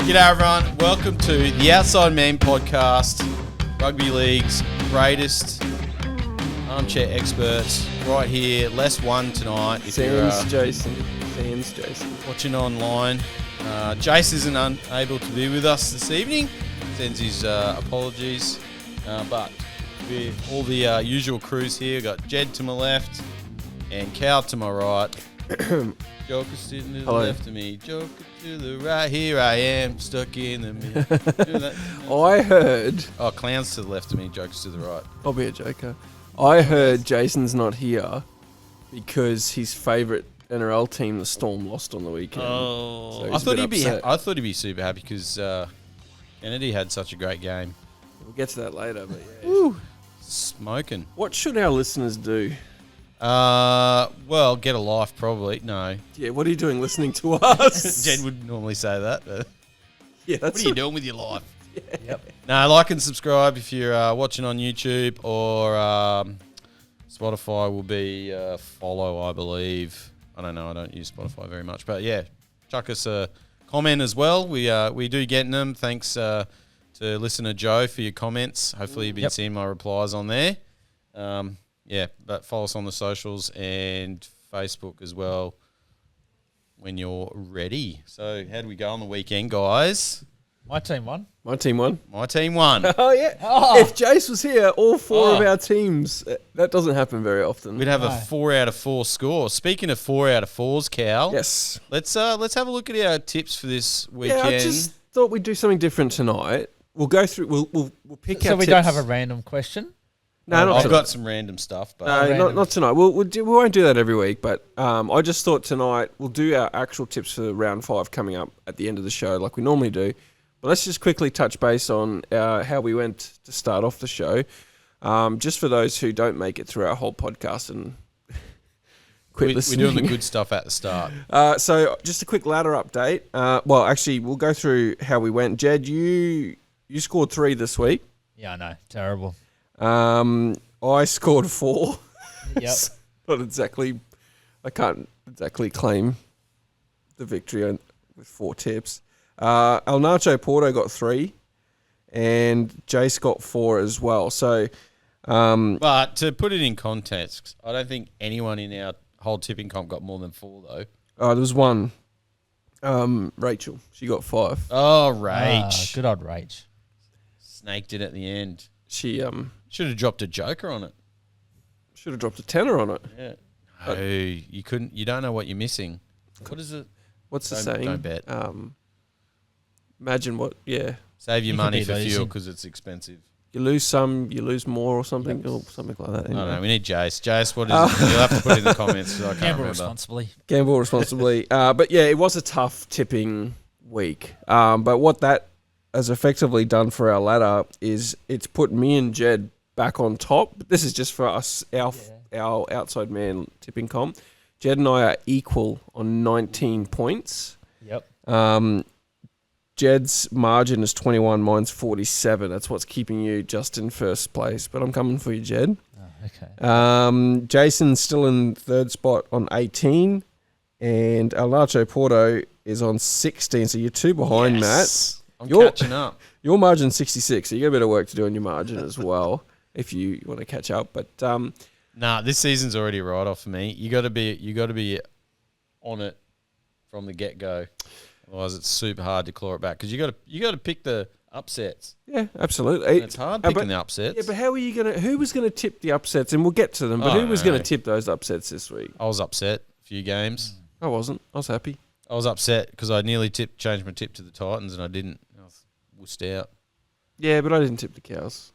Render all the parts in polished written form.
G'day everyone, welcome to the Outside Man podcast, Rugby League's greatest armchair experts, right here, less one tonight. If Sans Jason. Watching online. Jase isn't unable to be with us this evening, sends his apologies, but with all the usual crews here, got Jed to my left and Cal to my right. Joker sitting to the left of me, Joker to the right, here I am, stuck in the middle. I heard... Oh, Clown's to the left of me, Joker's to the right. I'll be a joker. I heard Jason's not here because his favourite NRL team, the Storm, lost on the weekend. Oh, so I thought he'd be super happy because Kennedy had such a great game. We'll get to that later, but yeah. Woo. Smoking. What should our listeners do? Well, get a life probably. No. Yeah, what are you doing listening to us? Jed would normally say that. But yeah, what are you doing with your life? Yeah. Yep. No, like and subscribe if you're watching on YouTube or Spotify will be follow, I believe. I don't know. I don't use Spotify very much, but yeah, chuck us a comment as well. We do get them. Thanks to listener Joe for your comments. Hopefully you've been seeing my replies on there. Yeah, but follow us on the socials and Facebook as well when you're ready. So how do we go on the weekend, guys? My team won. My team won. My team won. Oh, yeah. Oh. If Jace was here, all four of our teams, that doesn't happen very often. We'd have a 4 out of 4 score. Speaking of 4 out of 4s, Cal. Yes. Let's have a look at our tips for this weekend. Yeah, I just thought we'd do something different tonight. We'll go through, we'll pick our So we tips. don't have a random question? No, not I've tonight. got some random stuff, but Not tonight. We won't do that every week, but I just thought tonight we'll do our actual tips for round 5 coming up at the end of the show like we normally do. But let's just quickly touch base on how we went to start off the show. Just for those who don't make it through our whole podcast and quit listening. We're doing the good stuff at the start. So just a quick ladder update. Well, actually, we'll go through how we went. Jed, you scored 3 this week. Yeah, I know. Terrible. I scored 4. Yep. Not exactly. I can't exactly claim the victory with 4 tips. El Nacho Porto got 3, and Jase got 4 as well. So, But to put it in context, I don't think anyone in our whole tipping comp got more than 4 though. there was one. Rachel, she got 5. Oh, Rach. Good old Rach. Snaked it at the end. She Should have dropped a joker on it. should have dropped a tenner on it. Yeah. No, you couldn't. You don't know what you're missing. What is it? What's the Don't- saying? don't bet. Imagine what? Yeah, Save your You could money be for lazy. fuel because it's expensive. you lose some, you lose more, or something, or something like that. I don't Anyway. know. We need Jace. Jace, what is it? You'll have to put it in the comments 'cause I can't Gamble remember. responsibly. Gamble responsibly. But yeah, it was a tough tipping week. But what that has effectively done for our ladder is it's put me and Jed back on top. This is just for us, our outside man tipping comp. Jed and I are equal on 19 points. Yep. Jed's margin is 21, mine's 47. That's what's keeping you just in first place. But I'm coming for you, Jed. Oh, okay. Jason's still in 3rd spot on 18. And El Nacho Porto is on 16. So you're 2 behind, Yes. I'm You're- catching up. Matt. Your margin's 66. So you got a bit of work to do on your margin as well if you want to catch up. But Nah, this season's already a write off for me. You got to be on it from the get go. Otherwise, it's super hard to claw it back because you got to pick the upsets. yeah, absolutely. And it's hard picking the upsets. Yeah, but how are you going to... Who was going to tip the upsets? And we'll get to them. But I who was don't going know. to tip those upsets this week? I was upset a few games. I wasn't. I was happy. I was upset because I nearly changed my tip to the Titans and I didn't. I was wussed out. Yeah, but I didn't tip the cows.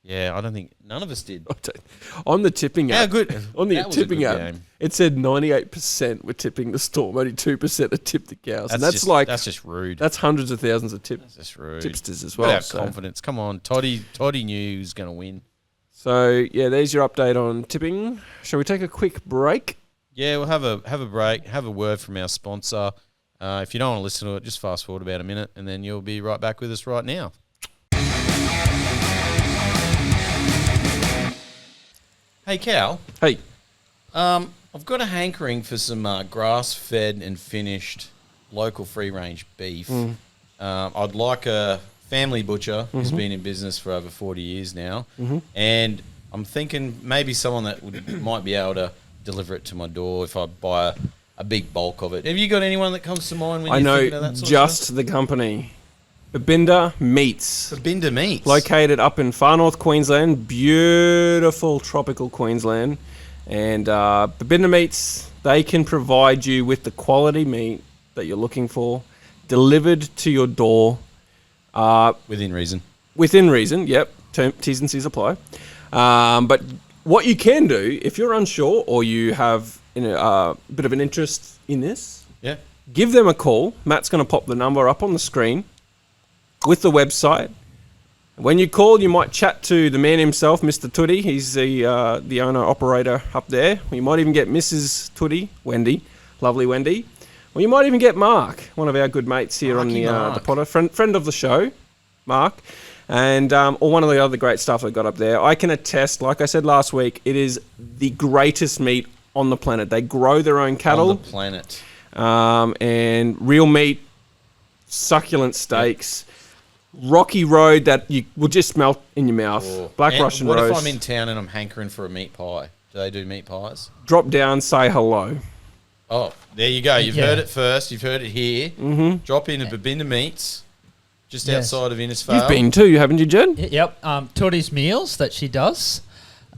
Yeah, I don't think none of us did. On the tipping How app, good? on the That was a tipping good app, game. it said 98% were tipping the Storm, only 2% are tipped the cows, and that's just rude. that's hundreds of thousands of That's just rude. tipsters as Well, well. have So. confidence. Come on, Toddy knew he was going to win. So yeah, there's your update on tipping. Shall we take a quick break? Yeah, we'll have a break, have a word from our sponsor. If you don't want to listen to it, just fast forward about a minute, and then you'll be right back with us right now. Hey, Cal. Hey, I've got a hankering for some grass-fed and finished local free-range beef. I'd like a family butcher who's been in business for over 40 years now, and I'm thinking maybe someone that might be able to deliver it to my door if I buy a big bulk of it. Have you got anyone that comes to mind when you're thinking of that sort of just stuff? the company. Babinda Meats. Babinda Meats. Located up in far north Queensland, beautiful tropical Queensland. And Babinda Meats, they can provide you with the quality meat that you're looking for, delivered to your door. Within reason. Within reason, yep. T's and C's apply. But what you can do, if you're unsure or you have a bit of an interest in this, give them a call. Matt's going to pop the number up on the screen with the website. When you call, you might chat to the man himself, Mr. Tooty. He's the owner-operator up there. You might even get Mrs. Tooty, Wendy, lovely Wendy. Or you might even get Mark, one of our good mates here on the Potter, friend of the show, Mark. And or one of the other great stuff they got up there. I can attest, like I said last week, it is the greatest meat on the planet. They grow their own cattle. On the planet. And real meat, succulent steaks, rocky road that you will just melt in your mouth. Black Russian roast. What if roast. I'm in town and I'm hankering for a meat pie? Do they do meat pies? Drop down, say hello. Oh, there you go. You've heard it first. You've heard it here. Mm-hmm. Drop in at Babinda Meats. Just outside of Innisfail. You've been too, haven't you, Jed? Yep. Tooty's meals that she does,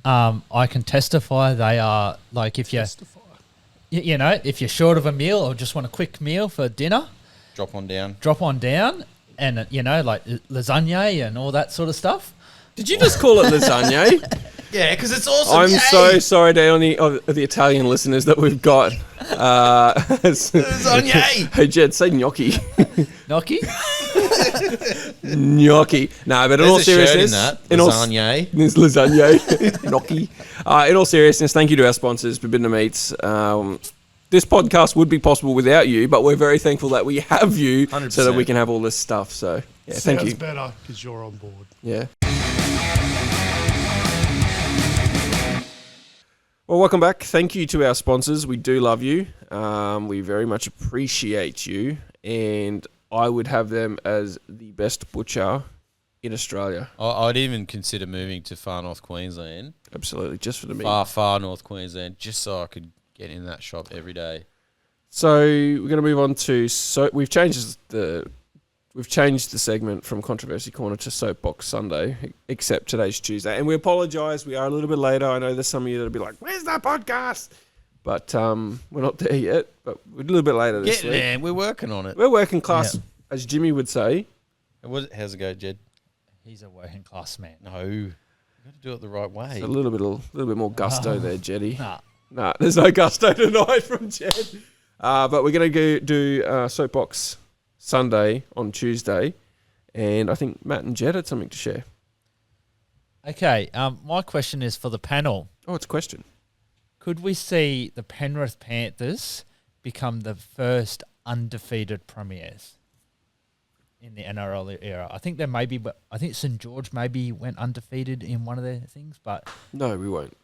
I can testify they are like if if you're short of a meal or just want a quick meal for dinner, drop on down, and like lasagna and all that sort of stuff. Did you just call it lasagna? Yeah, because it's awesome. I'm so sorry to any of the Italian listeners that we've got. Lasagna. Hey, Jed, say gnocchi. Gnocchi? Gnocchi. No, but in all seriousness, lasagna. Lasagna. Gnocchi. In all seriousness, thank you to our sponsors, Babinda Meats. This podcast would be possible without you, but we're very thankful that we have you 100%. so that we can have all this stuff. So, yeah, thank you. Sounds better because you're on board. Yeah. Well, welcome back. Thank you to our sponsors. We do love you. We very much appreciate you. And I would have them as the best butcher in Australia. I'd even consider moving to far north Queensland. Absolutely, just for the meat. Far north Queensland, just so I could get in that shop every day. So we're going to move on to we've changed the segment from Controversy Corner to Soapbox Sunday, except today's Tuesday, and we apologise. We are a little bit later. I know there's some of you that'll be like, "Where's that podcast?" But we're not there yet. But we're a little bit later this week. Man, we're working on it. We're working class, as Jimmy would say. How's it go, Jed? He's a working class man. No, you got to do it the right way. It's a little bit more gusto there, Jeddy. Nah. Nah, there's no gusto tonight from Jed. But we're going to go do Soapbox Sunday on Tuesday, and I think Matt and Jed had something to share. Okay, my question is for the panel. Oh, it's a question. Could we see the Penrith Panthers become the first undefeated premiers in the NRL era? I think I think St. George maybe went undefeated in one of their things, but... No, we won't.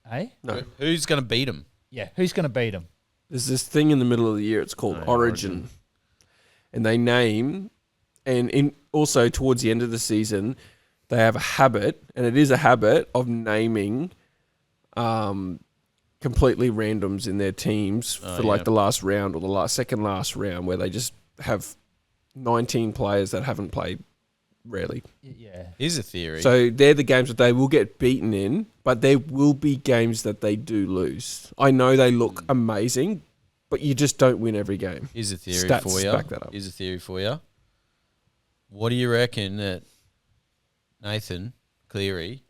Eh? No. Who's going to beat them? Yeah, who's going to beat them? There's this thing in the middle of the year, it's called Origin. And they name, and also towards the end of the season, they have a habit, and it is a habit of naming completely randoms in their teams for like the last round or the second last round, where they just have 19 players that haven't played rarely. Yeah. Here's a theory. So they're the games that they will get beaten in, but there will be games that they do lose. I know they look amazing, but you just don't win every game. Here's a theory Stats for you. back that up. Here's a theory for you. What do you reckon that Nathan Cleary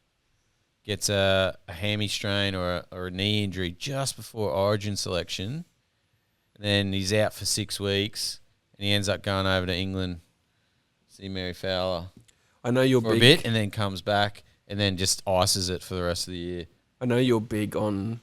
gets a hammy strain or a knee injury just before Origin selection, and then he's out for 6 weeks, and he ends up going over to England, see Mary Fowler I know you're for big. a bit, and then comes back and then just ices it for the rest of the year. I know you're big on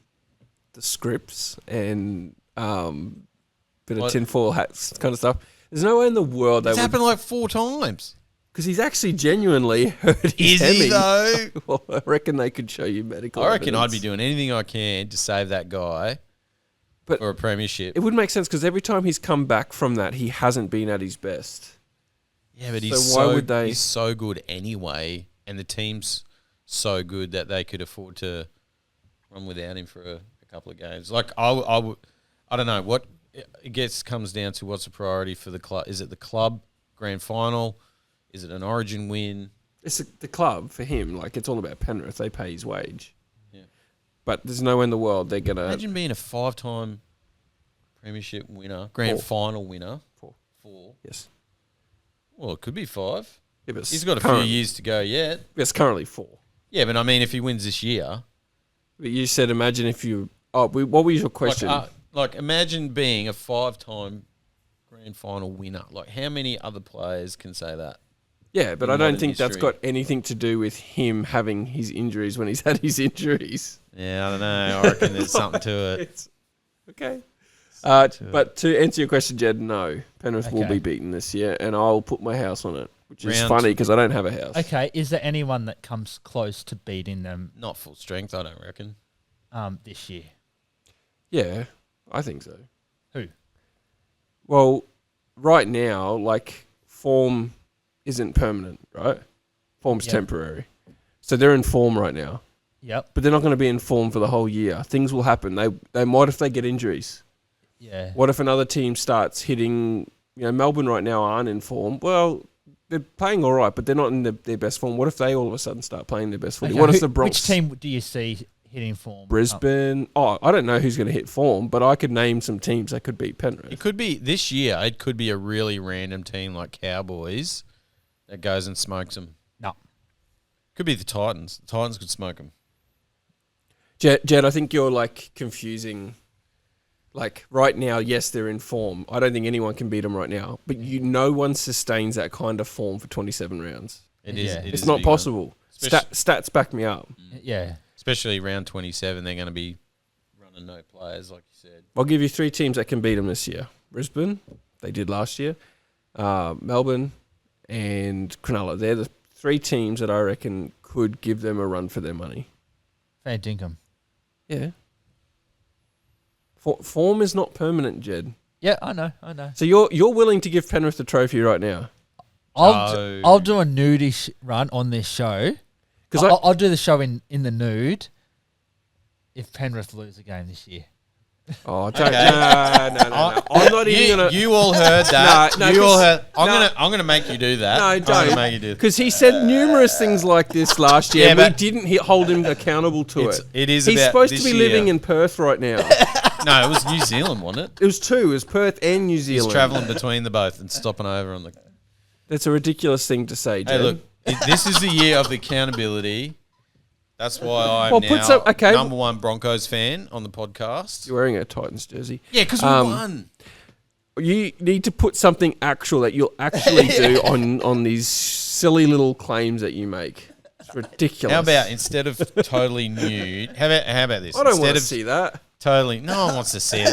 the scripts and bit of tinfoil hats kind of stuff. There's no way in the world they It's would... happened like 4 times. Because he's actually genuinely hurt his Is he hemi. though? Well, I reckon they could show you medical I reckon I'd evidence. be doing anything I can to save that guy But for a premiership. it would make sense because every time he's come back from that, he hasn't been at his best. Yeah, but he's so good anyway, and the team's so good that they could afford to run without him for a couple of games. Like I don't know what it comes down to. What's the priority for the club? Is it the club grand final? Is it an Origin win? It's the club for him. Like, it's all about Penrith. They pay his wage. Yeah. But there's no way in the world they're going to... Imagine being a 5-time premiership winner, grand final winner. Four. Yes. Well, it could be 5. Yeah, but he's got a few years to go yet. It's currently 4. Yeah, but I mean, if he wins this year... But you said imagine if you... Oh, what was your question? Like imagine being a 5-time grand final winner. Like, how many other players can say that? Yeah, but I don't think that's got anything to do with him having his injuries when he's had his injuries. Yeah, I don't know. I reckon there's something to it. Okay. But to answer your question, Jed, no. Penrith will be beaten this year, and I'll put my house on it, which is funny because I don't have a house. Okay, is there anyone that comes close to beating them? Not full strength, I don't reckon. This year? Yeah, I think so. Who? Well, right now, like, form isn't permanent, right? Form's temporary. So they're in form right now. Yep. But they're not going to be in form for the whole year. Things will happen. They might if they get injuries. Yeah. What if another team starts hitting... Melbourne right now aren't in form. Well, they're playing all right, but they're not in their best form. What if they all of a sudden start playing their best footy? Okay, what if the Bronx... Which team do you see hitting form? Brisbane. I don't know who's going to hit form, but I could name some teams that could beat Penrith. It could be this year. It could be a really random team like Cowboys that goes and smokes them. No. Could be the Titans. The Titans could smoke them. Jed, I think you're like confusing. Like right now, yes, they're in form. I don't think anyone can beat them right now. But no one sustains that kind of form for 27 rounds. It's not possible. Stats back me up. Yeah. Especially round 27, they're going to be running no players, like you said. I'll give you 3 teams that can beat them this year. Brisbane, they did last year. Melbourne and Cronulla. They're the 3 teams that I reckon could give them a run for their money. Fair dinkum. Yeah. Form is not permanent, Jed. Yeah, I know. So you're willing to give Penrith the trophy right now? I'll do a nudie run on this show. Because I'll do the show in the nude if Penrith lose a game this year. Oh, don't, no. I'm not even gonna. You all heard that. No, you all heard. I'm gonna make you do that. No, don't. I'm gonna make you do that. Because he said numerous things like this last year. And we didn't hold him accountable to it. It is. He's supposed to be living in Perth right now. No, it was New Zealand, wasn't it? It was 2. It was Perth and New Zealand. He's travelling between the both and stopping over on the. That's a ridiculous thing to say, Jed. Hey, look, this is the year of the accountability. That's why I'm now number 1 Broncos fan on the podcast. You're wearing a Titans jersey. Yeah, because we won. You need to put something actual that you'll actually do on these silly little claims that you make. It's ridiculous. How about instead of totally nude? How about this? I don't want to see that. Totally, no one wants to see it.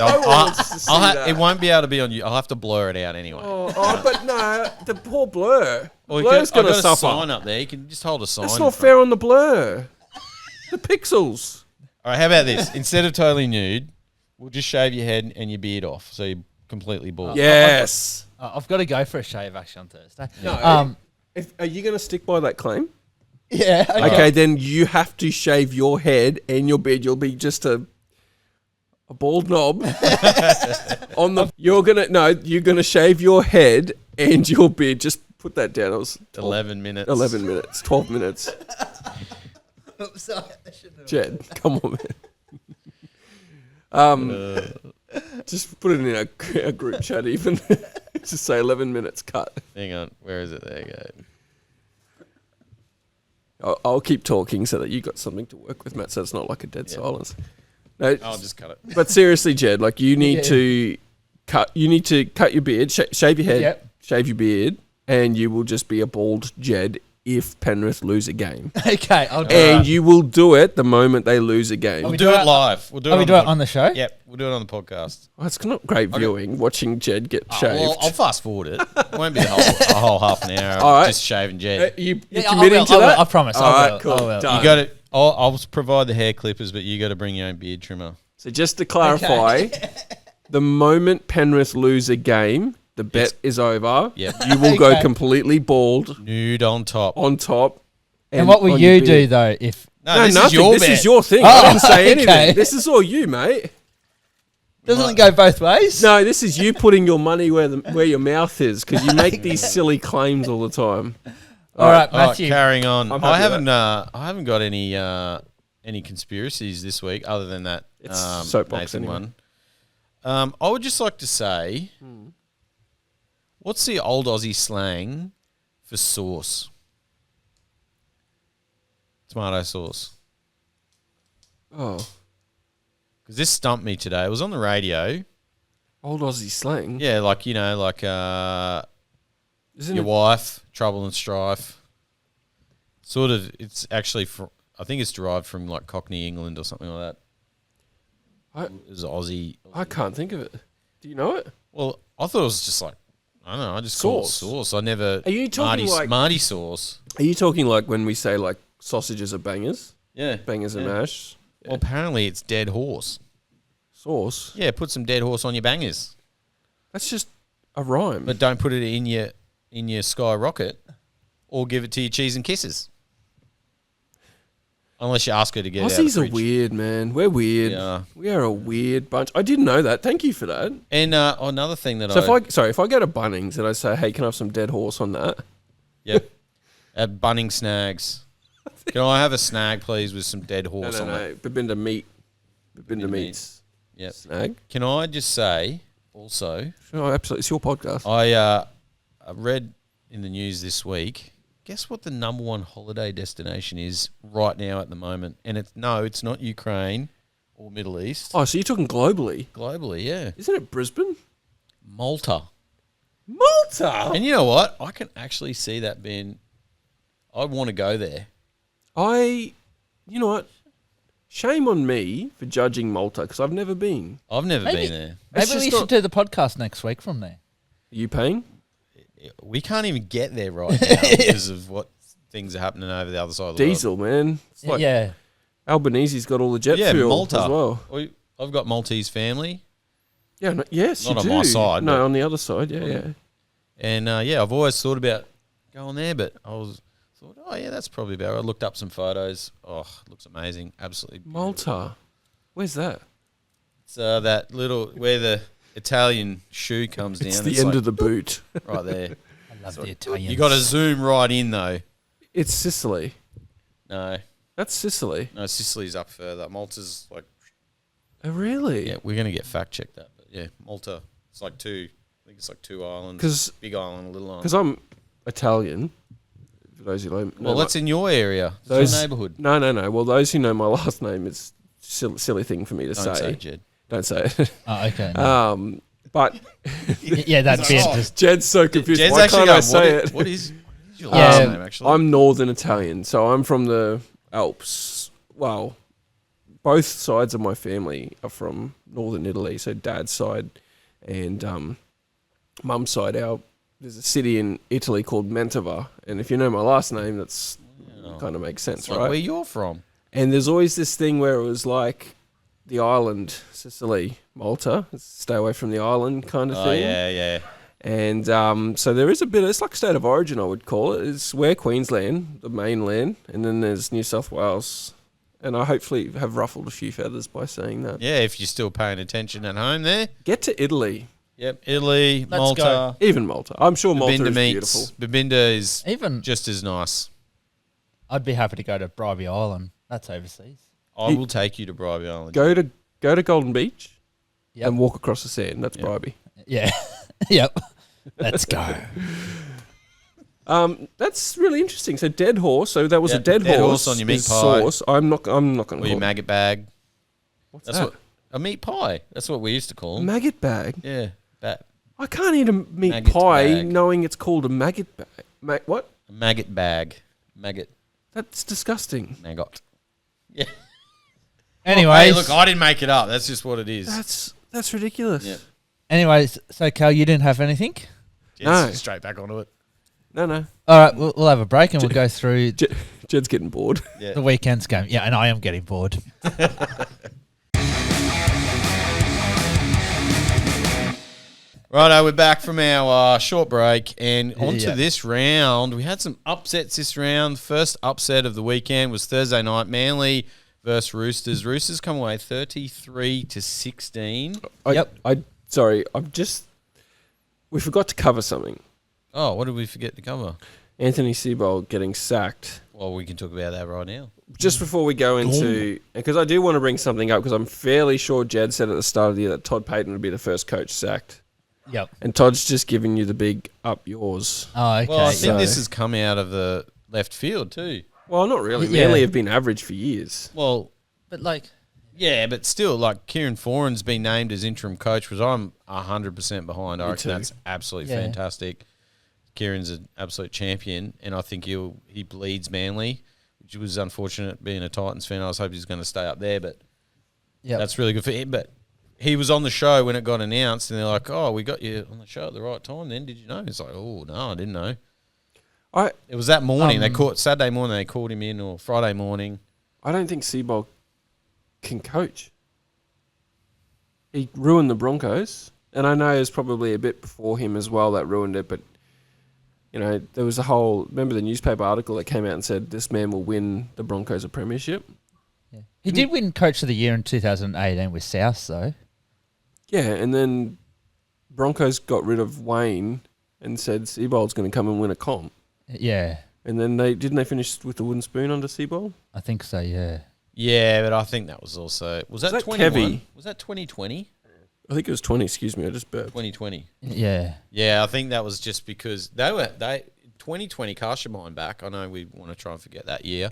It won't be able to be on you. I'll have to blur it out anyway. But no, the poor blur. Blur's going to suffer. I've got a sign up there. You can just hold a sign. That's not fair on the blur. The pixels. All right, how about this? Instead of totally nude, we'll just shave your head and your beard off, so you're completely bald. Yes. I've got to go for a shave actually on Thursday. No. Are you going to stick by that claim? Yeah. Okay, then you have to shave your head and your beard. You'll be just a bald knob. You're gonna shave your head and your beard. Just put that down. It was 11 minutes. 11 minutes. 12 minutes. I'm sorry. Jed, come on, man. Just put it in a group chat even. Just say 11 minutes cut. Hang on. Where is it? There you go. I'll keep talking so that you got something to work with, Matt, so it's not like a dead silence. No, I'll just cut it. But seriously, Jed, like you need to cut your beard, shave your head, shave your beard, and you will just be a bald Jed if Penrith lose a game. Okay, I'll do and you will do it the moment they lose a game. We'll do it live. We'll do it on the show? Yep, we'll do it on the podcast. Oh, it's not great viewing, watching Jed get shaved. Well, I'll fast forward it. It won't be a whole half an hour of just shaving Jed. You committing to that? I promise. All right, cool. You got it. I'll provide the hair clippers, but you got to bring your own beard trimmer. So just to clarify, the moment Penrith lose a game, the bet is over. Yep. You will go Okay. completely bald Nude on top. on top. And what will on your you do beard. though if No, this nothing. is your This bet. is your thing. Oh, I didn't say anything. okay. This is all you, mate. doesn't it go both ways? No, this is you putting your money where your mouth is because you make these silly claims all the time. All right, All right, Matthew. carrying on. I'm I happy with haven't got any conspiracies this week other than that It's soapbox Nathan anyway. one. I would just like to say, what's the old Aussie slang for sauce? Tomato sauce. Oh, Because this stumped me today. It was on the radio. old Aussie slang. Yeah, like Isn't your it? wife, trouble and strife. Sort of. It's actually I think it's derived from like Cockney England or something like that. It was Aussie. I can't think of it. Do you know it? Well, I thought it was just like, I don't know, I just call it Sauce. sauce. I never. Are you talking like- Marty sauce? Are you talking like when we say like sausages are bangers, Yeah. bangers and mash, Well, apparently it's dead horse. sauce? Yeah, put some dead horse on your bangers, That's just a rhyme. but don't put it in your skyrocket, or give it to your cheese and kisses. Unless you ask her to get it out of the Aussies are fridge. weird, man. We're weird. Yeah. We are a weird bunch. I didn't know that. Thank you for that. And another thing that So if I go to Bunnings and I say, "Hey, can I have some dead horse on that?" Yep. At Bunning Snags. Can I have a snag, please, with some dead horse on it? Babinda meat. Babinda meats. Yep. Snag. Can I just say, also, Oh, absolutely. It's your podcast. I read in the news this week, guess what the number one holiday destination is right now at the moment? And it's not Ukraine or Middle East. Oh, so you're talking globally? Globally, yeah. Isn't it Brisbane? Malta. Malta. And you know what? I can actually see that being... I want to go there. You know what? Shame on me for judging Malta because I've never been. I've never Maybe- been there. It's Maybe we just should do the podcast next week from there. Are you paying? We can't even get there right now because of what things are happening over the other side of the Diesel, man. It's like yeah. Albanese's got all the jet world. Yeah, fuel Malta. as well. I've got Maltese family. Yeah, no, yes, Not you on do. my side, No, but- on the other side. Yeah, yeah. And I've always thought about going there, but thought, oh yeah, that's probably about right. I looked up some photos. Oh, it looks amazing. Absolutely beautiful. Malta. Where's that? It's that little where the Italian shoe comes down. It's the end of the boot. right there. I love the Italians. You got to zoom right in though. It's Sicily. No, That's Sicily. Sicily's up further. Malta's like, Oh, really? yeah, we're gonna get fact checked that, but yeah, Malta. It's like two. I think it's like two islands. 'Cause- big island, a little island. Because I'm Italian. For those who know, Well, that's in your area. It's Those- your neighbourhood. No. Well, those who know my last name, it's silly thing for me to Don't say Jed. Don't say it. Oh, okay. no. But Yeah, that'd be interesting. Jed's so confused. Jed's Why actually can't I going, say what it? what is your Yeah. last name, actually? I'm Northern Italian, so I'm from the Alps. Well, both sides of my family are from Northern Italy. So dad's side and mum's side. There's a city in Italy called Mantova, and if you know my last name, that's kind of makes sense, It's like right? where you're from. And there's always this thing where it was like the island, Sicily, Malta, stay away from the island kind of Oh, thing. yeah. And so there is a bit, it's like state of origin, I would call it. It's where Queensland, the mainland, and then there's New South Wales. And I hopefully have ruffled a few feathers by saying that. Yeah, if you're still paying attention at home there. Get to Italy, Yep, Italy, Let's Malta. even Malta. I'm sure Malta Babinda is meats. beautiful. Babinda is Even just as nice. I'd be happy to go to Bribey Island. That's overseas. I You- will take you to Bribey Island. Go to Golden Beach Yep. and walk across the sand. That's Yep. Bribey. Yeah. Yep. Let's go. That's really interesting. So dead horse. So that was Yeah, a dead dead horse horse on your meat is pie. Sauce. I'm not going to Or call your it. maggot bag. What's That's that? what a meat pie. That's what we used to call them. Maggot bag. Yeah, I can't eat a meat Maggot pie bag. knowing it's called a maggot bag. What? a maggot bag. Maggot. That's disgusting. Maggot. Yeah. Anyways, Hey, look, I didn't make it up. That's just what it is. That's ridiculous. Yeah. anyways, so Cal, you didn't have anything? Jed's No. straight back onto it. No. All right, we'll have a break and we'll go through Jed's getting bored. Yeah. the weekend's game. Yeah, and I am getting bored. Righto, we're back from our short break and on to Yeah. this round. We had some upsets this round. First upset of the weekend was Thursday night, Manly versus Roosters. Roosters come away 33-16. We forgot to cover something. Oh, what did we forget to cover? Anthony Seibold getting sacked. Well, we can talk about that right now. Just before we go into, because I do want to bring something up, because I'm fairly sure Jed said at the start of the year that Todd Payton would be the first coach sacked. Yep. And Todd's just giving you the big up yours. Oh, okay. Well, I think So- this has come out of the left field too. Well, not really. Yeah. Manly have been average for years. Well, but like, yeah, but still, like Kieran Foran's been named as interim coach, which I'm 100% behind. I Me reckon too. that's absolutely Yeah. fantastic. Kieran's an absolute champion, and I think he bleeds Manly, which was unfortunate being a Titans fan. I was hoping he's going to stay up there, but yeah, that's really good for him. But he was on the show when it got announced, and they're like, "Oh, we got you on the show at the right time. Then did you know?" He's like, "Oh no, I didn't know." It was that morning. They caught Saturday morning. They called him in, or Friday morning. I don't think Seibold can coach. He ruined the Broncos. And I know it was probably a bit before him as well that ruined it, but, you know, there was a whole... Remember the newspaper article that came out and said this man will win the Broncos a premiership? yeah. He did win Coach of the Year in 2018 with South, though. Yeah, and then Broncos got rid of Wayne and said Seibold's going to come and win a comp. Yeah, And then didn't they finish with the wooden spoon under Seibold? I think so. Yeah. Yeah, but I think that was also was that that 21? Kevy? Was that 2020? I think it was 20, excuse me, I just burped. 2020. Yeah. Yeah, I think that was just because they 2020 cast your mind back. I know we want to try and forget that year,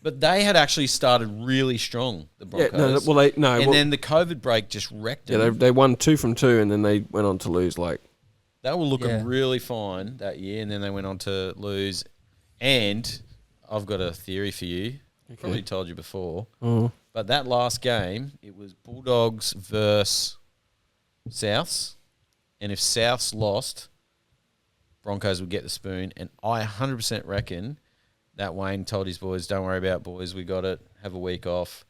but they had actually started really strong. The Yeah, Broncos. Then the COVID break just wrecked them. Yeah, they won 2 from 2 and then they went on to lose They were looking Yeah. really fine that year, and then they went on to lose. And I've got a theory for you. Probably told you before. But that last game, it was Bulldogs versus Souths. And if Souths lost, Broncos would get the spoon. And I 100% reckon that Wayne told his boys, don't worry about it, boys. We got it. Have a week off.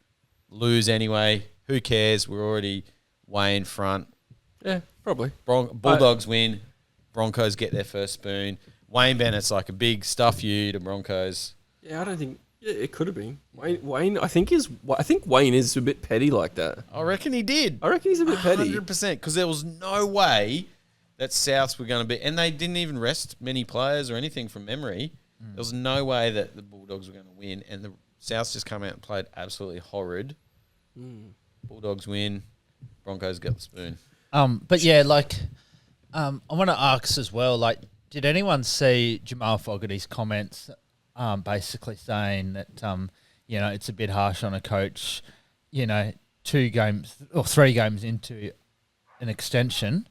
Lose anyway. Who cares? We're already way in front. Yeah, probably. Bulldogs win. Broncos get their first spoon. Wayne Bennett's like a big stuff you to Broncos. Yeah, I don't think... Yeah, it could have been. Wayne, I think Wayne is a bit petty like that. I reckon he did. I reckon he's a bit petty. 100%, because there was no way that Souths were going to be... And they didn't even rest many players or anything from memory. There was no way that the Bulldogs were going to win. And the Souths just come out and played absolutely horrid. Bulldogs win. Broncos get the spoon. But yeah, like, I want to ask as well, like, did anyone see Jamal Fogarty's comments basically saying that, you know, it's a bit harsh on a coach, you know, 2 games or 3 games into an extension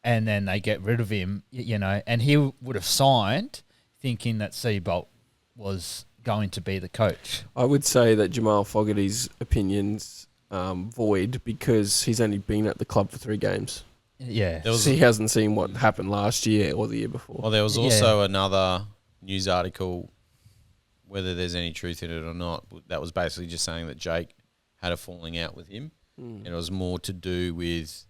and then they get rid of him, you know, and he would have signed thinking that Seibold was going to be the coach. I would say that Jamal Fogarty's opinion's void because he's only been at the club for 3 games. Yeah. He hasn't seen what happened last year or the year before. Well, there was also another news article, whether there's any truth in it or not, that was basically just saying that Jake had a falling out with him. And it was more to do with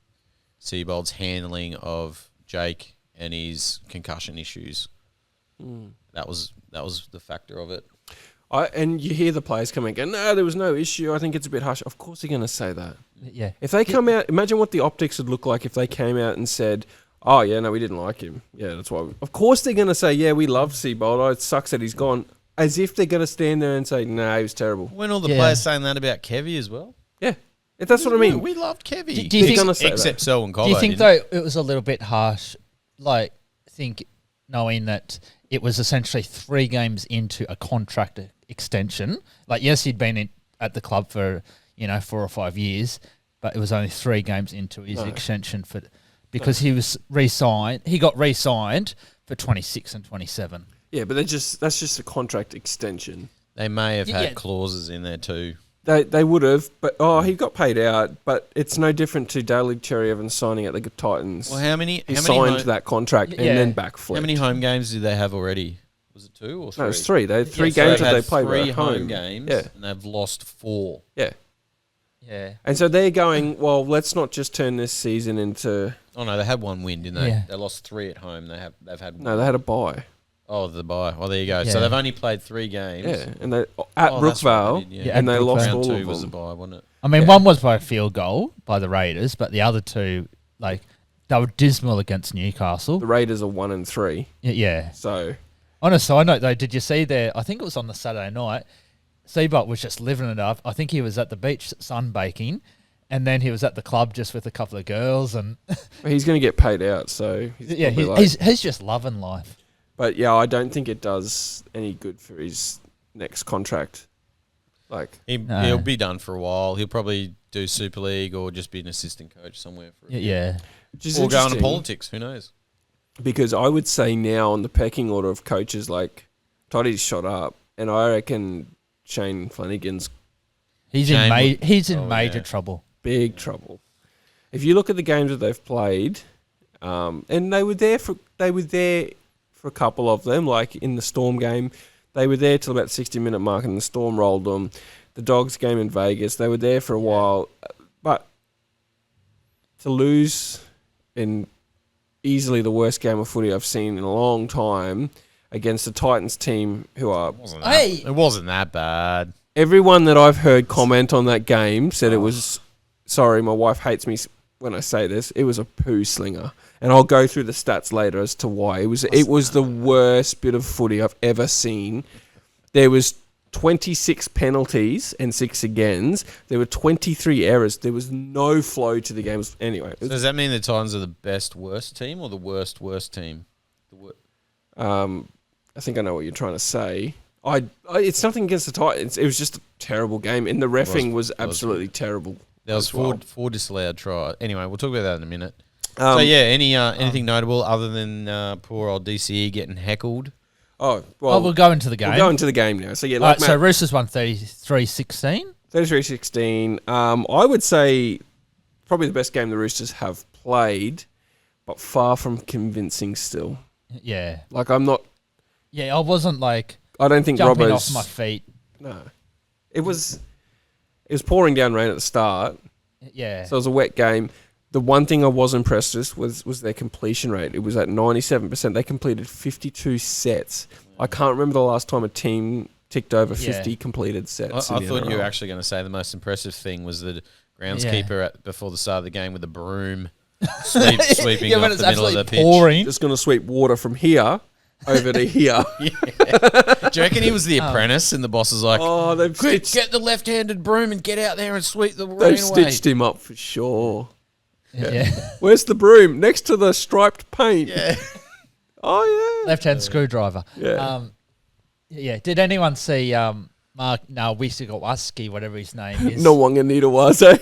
Seibold's handling of Jake and his concussion issues. That was the factor of it. And you hear the players come and go, no, there was no issue. I think it's a bit harsh. Of course they're going to say that. Yeah. If they come out, imagine what the optics would look like if they came out and said, oh, yeah, no, we didn't like him. Yeah, that's why. Of course they're going to say, yeah, we love Seibold. Oh, it sucks that he's gone. As if they're going to stand there and say, no, he was terrible. When all the players saying that about Kevy as well? Yeah. That's what I mean. We loved Kevy. Do you think, except Selwyn Cobbo. do you think, though, it was a little bit harsh, like, knowing that it was essentially 3 games into a contract extension? Like, yes, he'd been at the club for, 4 or 5 years, but it was only 3 games into his extension because he was re-signed. He got re-signed for 26 and 27. Yeah, but that's just a contract extension. They may have had clauses in there too. They would have, but he got paid out. But it's no different to Daly Cherry Evans signing at the Titans. Well, how many signed that contract and then backflipped? How many home games did they have already? Was it 2 or 3? No, it was 3. They had 3 games that they played 3 at home games, yeah, and they've lost 4. Yeah. Yeah. And so they're going, well, let's not just turn this season into Oh no, they had one win, didn't they? Yeah. They lost 3 at home. They've had No, they had a bye. Oh, the bye. Well, there you go. Yeah. So they've only played 3 games. Yeah, and they at Oh, that's right, Brookvale, they did, Yeah, and at they lost Brookvale. Round all 2 of was the them. bye, wasn't it? I mean, Yeah. one was by a field goal by the Raiders, but the other 2, like, they were dismal against Newcastle. The Raiders are 1-3. Yeah. So On a side note, though, did you see there? I think it was on the Saturday night. Seabot was just living it up. I think he was at the beach sunbaking, and then he was at the club just with a couple of girls, and he's going to get paid out. So yeah, probably like- he's just loving life. But yeah, I don't think it does any good for his next contract. Like, He'll be done for a while. He'll probably do Super League or just be an assistant coach somewhere. For a bit. Yeah. which is Or go into interesting, politics. Who knows? because I would say now on the pecking order of coaches, like Toddy's shot up, and I reckon Shane Flanagan's He's Shane in would- major yeah. trouble. big trouble. If you look at the games that they've played, and they were there for a couple of them, like in the Storm game, they were there till about the 60-minute mark, and the Storm rolled them. The Dogs game in Vegas, they were there for a while, but to lose in easily the worst game of footy I've seen in a long time against the Titans team, who are It wasn't that bad. everyone that I've heard comment on that game said it was. Sorry, my wife hates me when I say this. It was a poo slinger, and I'll go through the stats later as to why. It was the worst bit of footy I've ever seen. There was 26 penalties and 6 agains. There were 23 errors. There was no flow to the game. Anyway, So does that mean the Titans are the best worst team or the worst team? I think I know what you're trying to say. It's nothing against the Titans. It was just a terrible game, and the reffing was absolutely terrible. There was as well. four disallowed tries. Anyway, we'll talk about that in a minute. Um, So yeah, anything notable other than poor old DCE getting heckled? Oh, well, We'll go into the game. we'll go into the game now. So yeah, All like right, so Roosters won 33-16. 33-16. I would say probably the best game the Roosters have played, but far from convincing still. Yeah. Like, I'm not... Yeah, I wasn't like I don't think jumping Robbo's... off my feet. No. It was pouring down rain at the start, Yeah. so it was a wet game. The one thing I was impressed with was their completion rate. It was at 97%. They completed 52 sets. I can't remember the last time a team ticked over 50 completed sets. I thought you were actually going to say the most impressive thing was the groundskeeper before the start of the game with a broom sweeping when off it's the middle of the absolutely pitch. pouring. just going to sweep water from here over to here. Do you reckon he was the apprentice and the boss is like, Oh, they've quick, stitched, get the left-handed broom and get out there and sweep the rain they've away. stitched him up for sure. Yeah. Where's the broom? Next to the striped paint. Yeah. Oh, yeah. Left hand screwdriver. Yeah. Yeah. Did anyone see Mark Nawisigowski, whatever his name is? No Wanganita was, It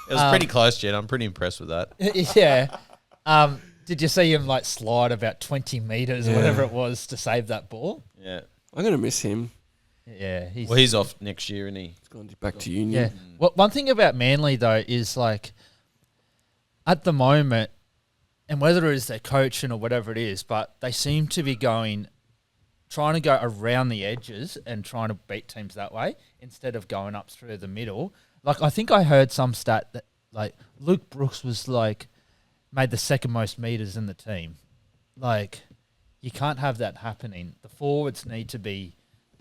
was pretty close, Jen. I'm pretty impressed with that. Yeah. Did you see him like slide about 20 meters or whatever it was to save that ball? Yeah. I'm going to miss him. Yeah. He's off next year, isn't he? He's gone back to union. Yeah. Well, one thing about Manly though is like at the moment, and whether it is their coaching or whatever it is, but they seem to be trying to go around the edges and trying to beat teams that way instead of going up through the middle. Like I think I heard some stat that like Luke Brooks was like made the second most meters in the team. Like you can't have that happening. The forwards need to be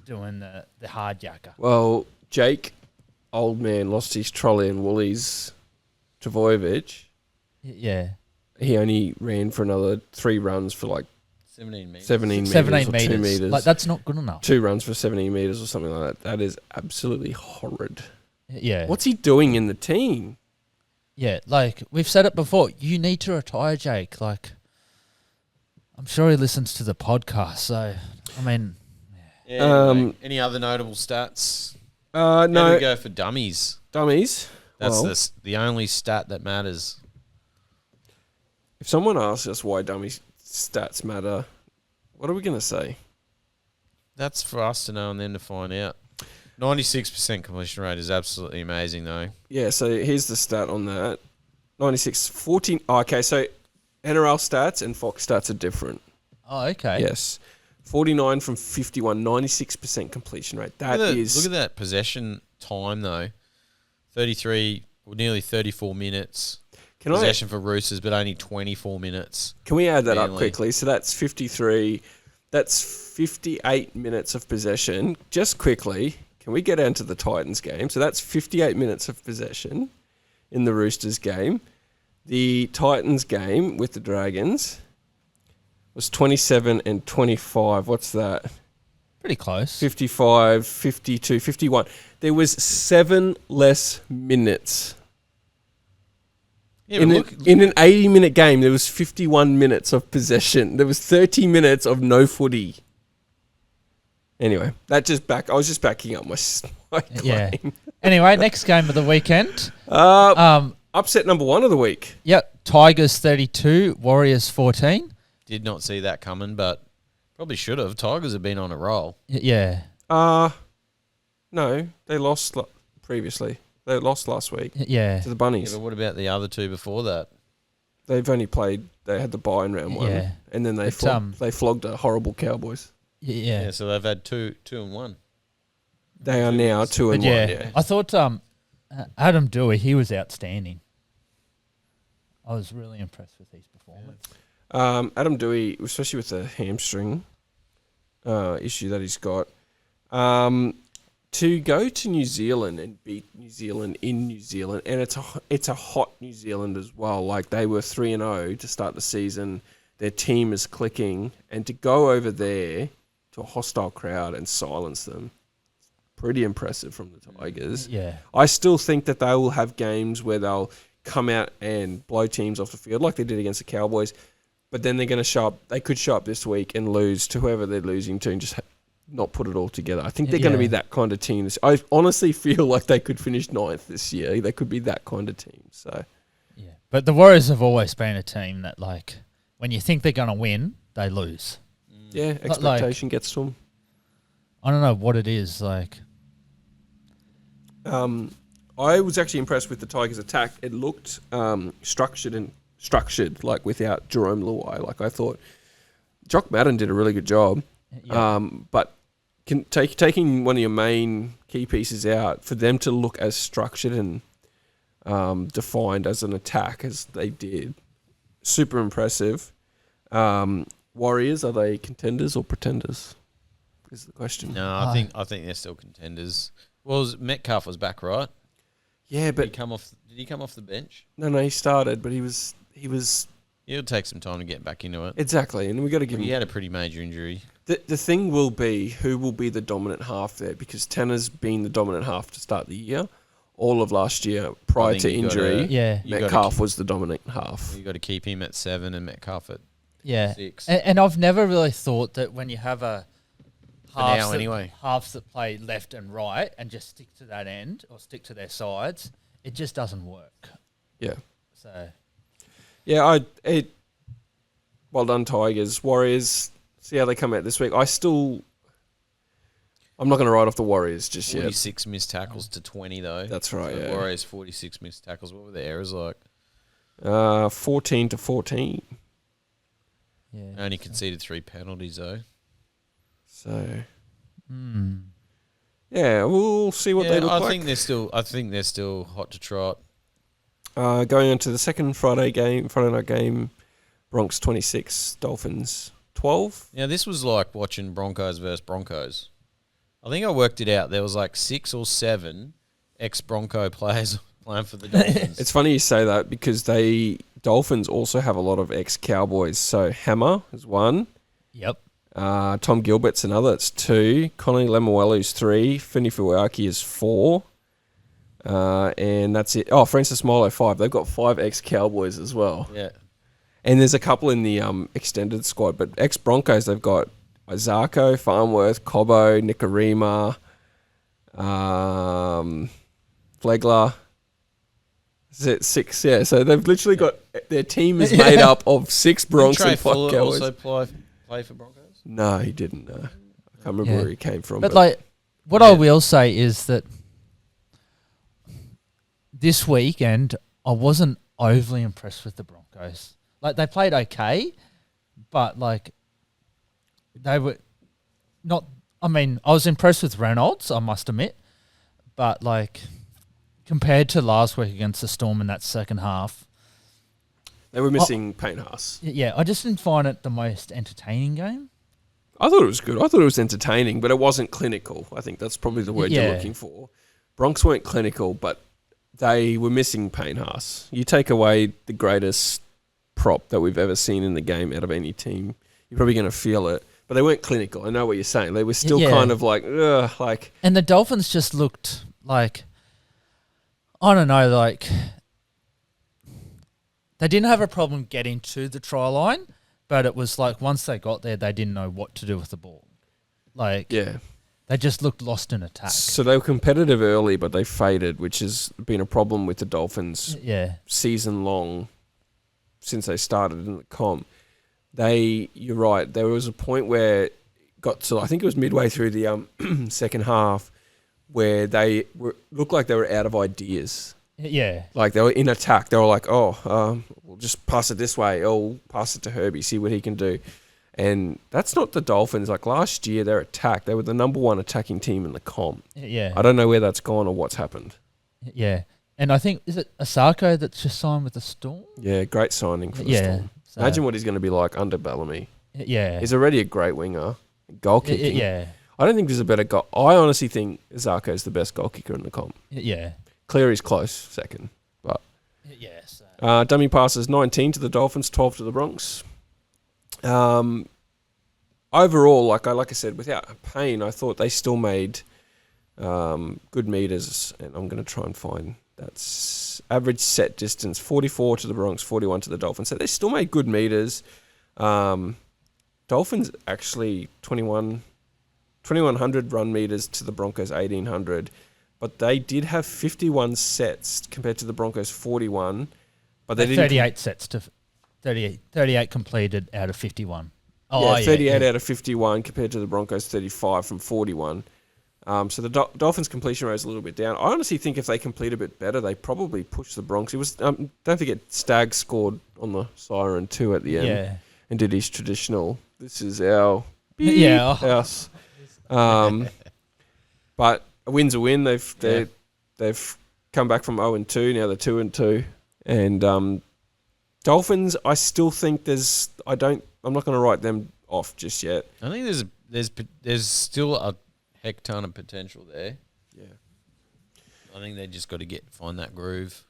doing the hard yakka. Well, Jake, old man, lost his trolley and Woolies. Travojevic, Yeah. he only ran for another 3 runs for like 17 meters. 17 meters 17 or meters. 2 meters. Like that's not good enough. 2 runs for 17 meters or something like that. That is absolutely horrid. Yeah. What's he doing in the team? Yeah, like we've said it before, you need to retire, Jake. Like I'm sure he listens to the podcast, so I mean Yeah, anyway, any other notable stats? How do No, we go for dummies? dummies. That's Well, the only stat that matters. if someone asks us why dummy stats matter, what are we going to say? That's for us to know and then to find out. 96% completion rate is absolutely amazing, though. Yeah, so here's the stat on that. 96, 14. Oh, okay, so NRL stats and Fox stats are different. oh okay. Yes. 49 from 51, 96% completion rate. That is... Look at that possession time, though. 33, or nearly 34 minutes. possession for Roosters, but only 24 minutes. Can we add that up Manly. quickly? So that's 53. That's 58 minutes of possession. Just quickly, can we get into the Titans game? So that's 58 minutes of possession in the Roosters game. The Titans game with the Dragons was 27 and 25. What's that? Pretty close. 55, 52, 51. There was 7 less minutes. Yeah, In, but in an 80-minute game, there was 51 minutes of possession. There was 30 minutes of no footy. Anyway, I was just backing up my claim. Yeah. Anyway, next game of the weekend. Upset number 1 of the week. Yep. Tigers 32, Warriors 14. did not see that coming, but probably should have. Tigers have been on a roll. Yeah. No, they lost previously. They lost last week Yeah. to the Yeah, Bunnies. but what about the other two before that? They've only played. They had the bye in round 1, Yeah. and then they But, they flogged a horrible Cowboys. Yeah. Yeah, so they've had two and one. They are now 2 and But 1. yeah, Yeah. I thought Adam Dewey, he was outstanding. I was really impressed with his performance. Adam Dewey, especially with the hamstring issue that he's got, to go to New Zealand and beat New Zealand in New Zealand, and it's a hot New Zealand as well. Like, they were 3-0 to start the season. Their team is clicking, and to go over there to a hostile crowd and silence them, pretty impressive from the Tigers. Yeah. I still think that they will have games where they'll come out and blow teams off the field like they did against the Cowboys, but then they're going to show up. They could show up this week and lose to whoever they're losing to and just not put it all together. I think they're going to be that kind of team. I honestly feel like they could finish 9th this year. They could be that kind of team. So, Yeah. But the Warriors have always been a team that, like, when you think they're going to win, they lose. yeah, expectation gets to them. I don't know what it is. Like, I was actually impressed with the Tigers' attack. It looked structured, like without Jerome Luai. Like, I thought Jock Madden did a really good job. yeah. But taking one of your main key pieces out, for them to look as structured and defined as an attack as they did, super impressive. Warriors, are they contenders or pretenders? Is the question. No, I think they're still contenders. Well, Metcalf was back, right? Yeah, Did but he come off the bench? no, he started, but he was It'll take some time to get back into it. exactly, and we got to give He him. had a pretty major injury. The thing will be who will be the dominant half there, because Tanner's been the dominant half to start the year. All of last year, prior think to you gotta- injury, Yeah. You gotta Metcalf was the dominant half. You got to keep him at 7 and Metcalf at Yeah. 6. And I've never really thought that when you have a now, anyway. halves that play left and right and just stick to that end or stick to their sides, it just doesn't work. Yeah. So, Yeah, well done, Tigers. Warriors, see how they come out this week. I'm not going to write off the Warriors just yet. 46 missed tackles to 20, though. That's right, So yeah. Warriors 46 missed tackles. What were the errors like? 14-14. yeah. Only conceded 3 penalties, though. So, Mm. yeah, we'll see what they look I like. think they're still hot to trot. Going on to the second Friday night game, Bronx 26, Dolphins 12. Now, this was like watching Broncos versus Broncos. I think I worked it out. There was like 6 or 7 ex-Bronco players playing for the Dolphins. It's funny you say that because Dolphins also have a lot of ex-Cowboys. So Hammer is 1. Yep. Tom Gilbert's another. It's 2. Connie Lemuelu's 3. Finny Fuaki is 4. And that's it. Oh, Francis Milo 5. They've got 5 ex-Cowboys as well. Yeah. And there's a couple in the extended squad. But ex-Broncos, they've got Zarko, Farnworth, Cobbo, Nicarima, Flegler. Is it 6? Yeah. So they've literally got... Their team is made up of 6 Broncos Did Trey and 5 Fuller Cowboys. also play for Broncos? No, he didn't. No. I can't remember Yeah. where he came from. But, like, what I will say is that this weekend, I wasn't overly impressed with the Broncos. Like, they played okay, but, like, they were not... I mean, I was impressed with Reynolds, I must admit. But, like, compared to last week against the Storm in that second half, They were missing Payne Haas. Yeah, I just didn't find it the most entertaining game. I thought it was good. I thought it was entertaining, but it wasn't clinical. I think that's probably the word you're looking for. Bronx weren't clinical, but they were missing Payne Haas. You take away the greatest prop that we've ever seen in the game out of any team, you're probably going to feel it. But they weren't clinical. I know what you're saying. They were still kind of like, ugh, like. And the Dolphins just looked like, I don't know, like they didn't have a problem getting to the try line, but it was like once they got there, they didn't know what to do with the ball. Like, they just looked lost in attack. So they were competitive early, but they faded, which has been a problem with the Dolphins season long since they started in the comp. You're right. There was a point where it got to, I think it was midway through the second half, where they looked like they were out of ideas. Yeah. Like they were in attack. They were like, we'll just pass it this way. Oh, pass it to Herbie, see what he can do. And that's not the Dolphins. Like last year, their attack, they were the number one attacking team in the comp. Yeah. I don't know where that's gone or what's happened. Yeah. And I think, is it Asako that's just signed with the Storm? Yeah, great signing for the Storm. So imagine what he's going to be like under Bellamy. Yeah. He's already a great winger. Goal kicking. Yeah. I don't think there's a better goal. I honestly think Zarko is the best goal kicker in the comp. Yeah. Cleary's close, second. But yeah. So. Dummy passes 19 to the Dolphins, 12 to the Bronx. Overall, like I said, without Payne, I thought they still made good meters, and I'm going to try and find that's average set distance 44 to the Bronx, 41 to the Dolphins. So they still made good meters. Dolphins actually 2100 run meters to the Broncos 1800, but they did have 51 sets compared to the Broncos 41. But they didn't 38 sets to 38 completed out of 51. Oh, yeah, 38 out of 51 compared to the Broncos 35 from 41. So the Dolphins' completion rate is a little bit down. I honestly think if they complete a bit better, they probably push the Bronx. It was don't forget Stagg scored on the siren too at the end and did his traditional. This is our house. But a win's a win. They've come back from 0-2. Now they're 2-2. And Dolphins, I still think I'm not going to write them off just yet. I think there's still a heck ton of potential there. Yeah. I think they just got to find that groove.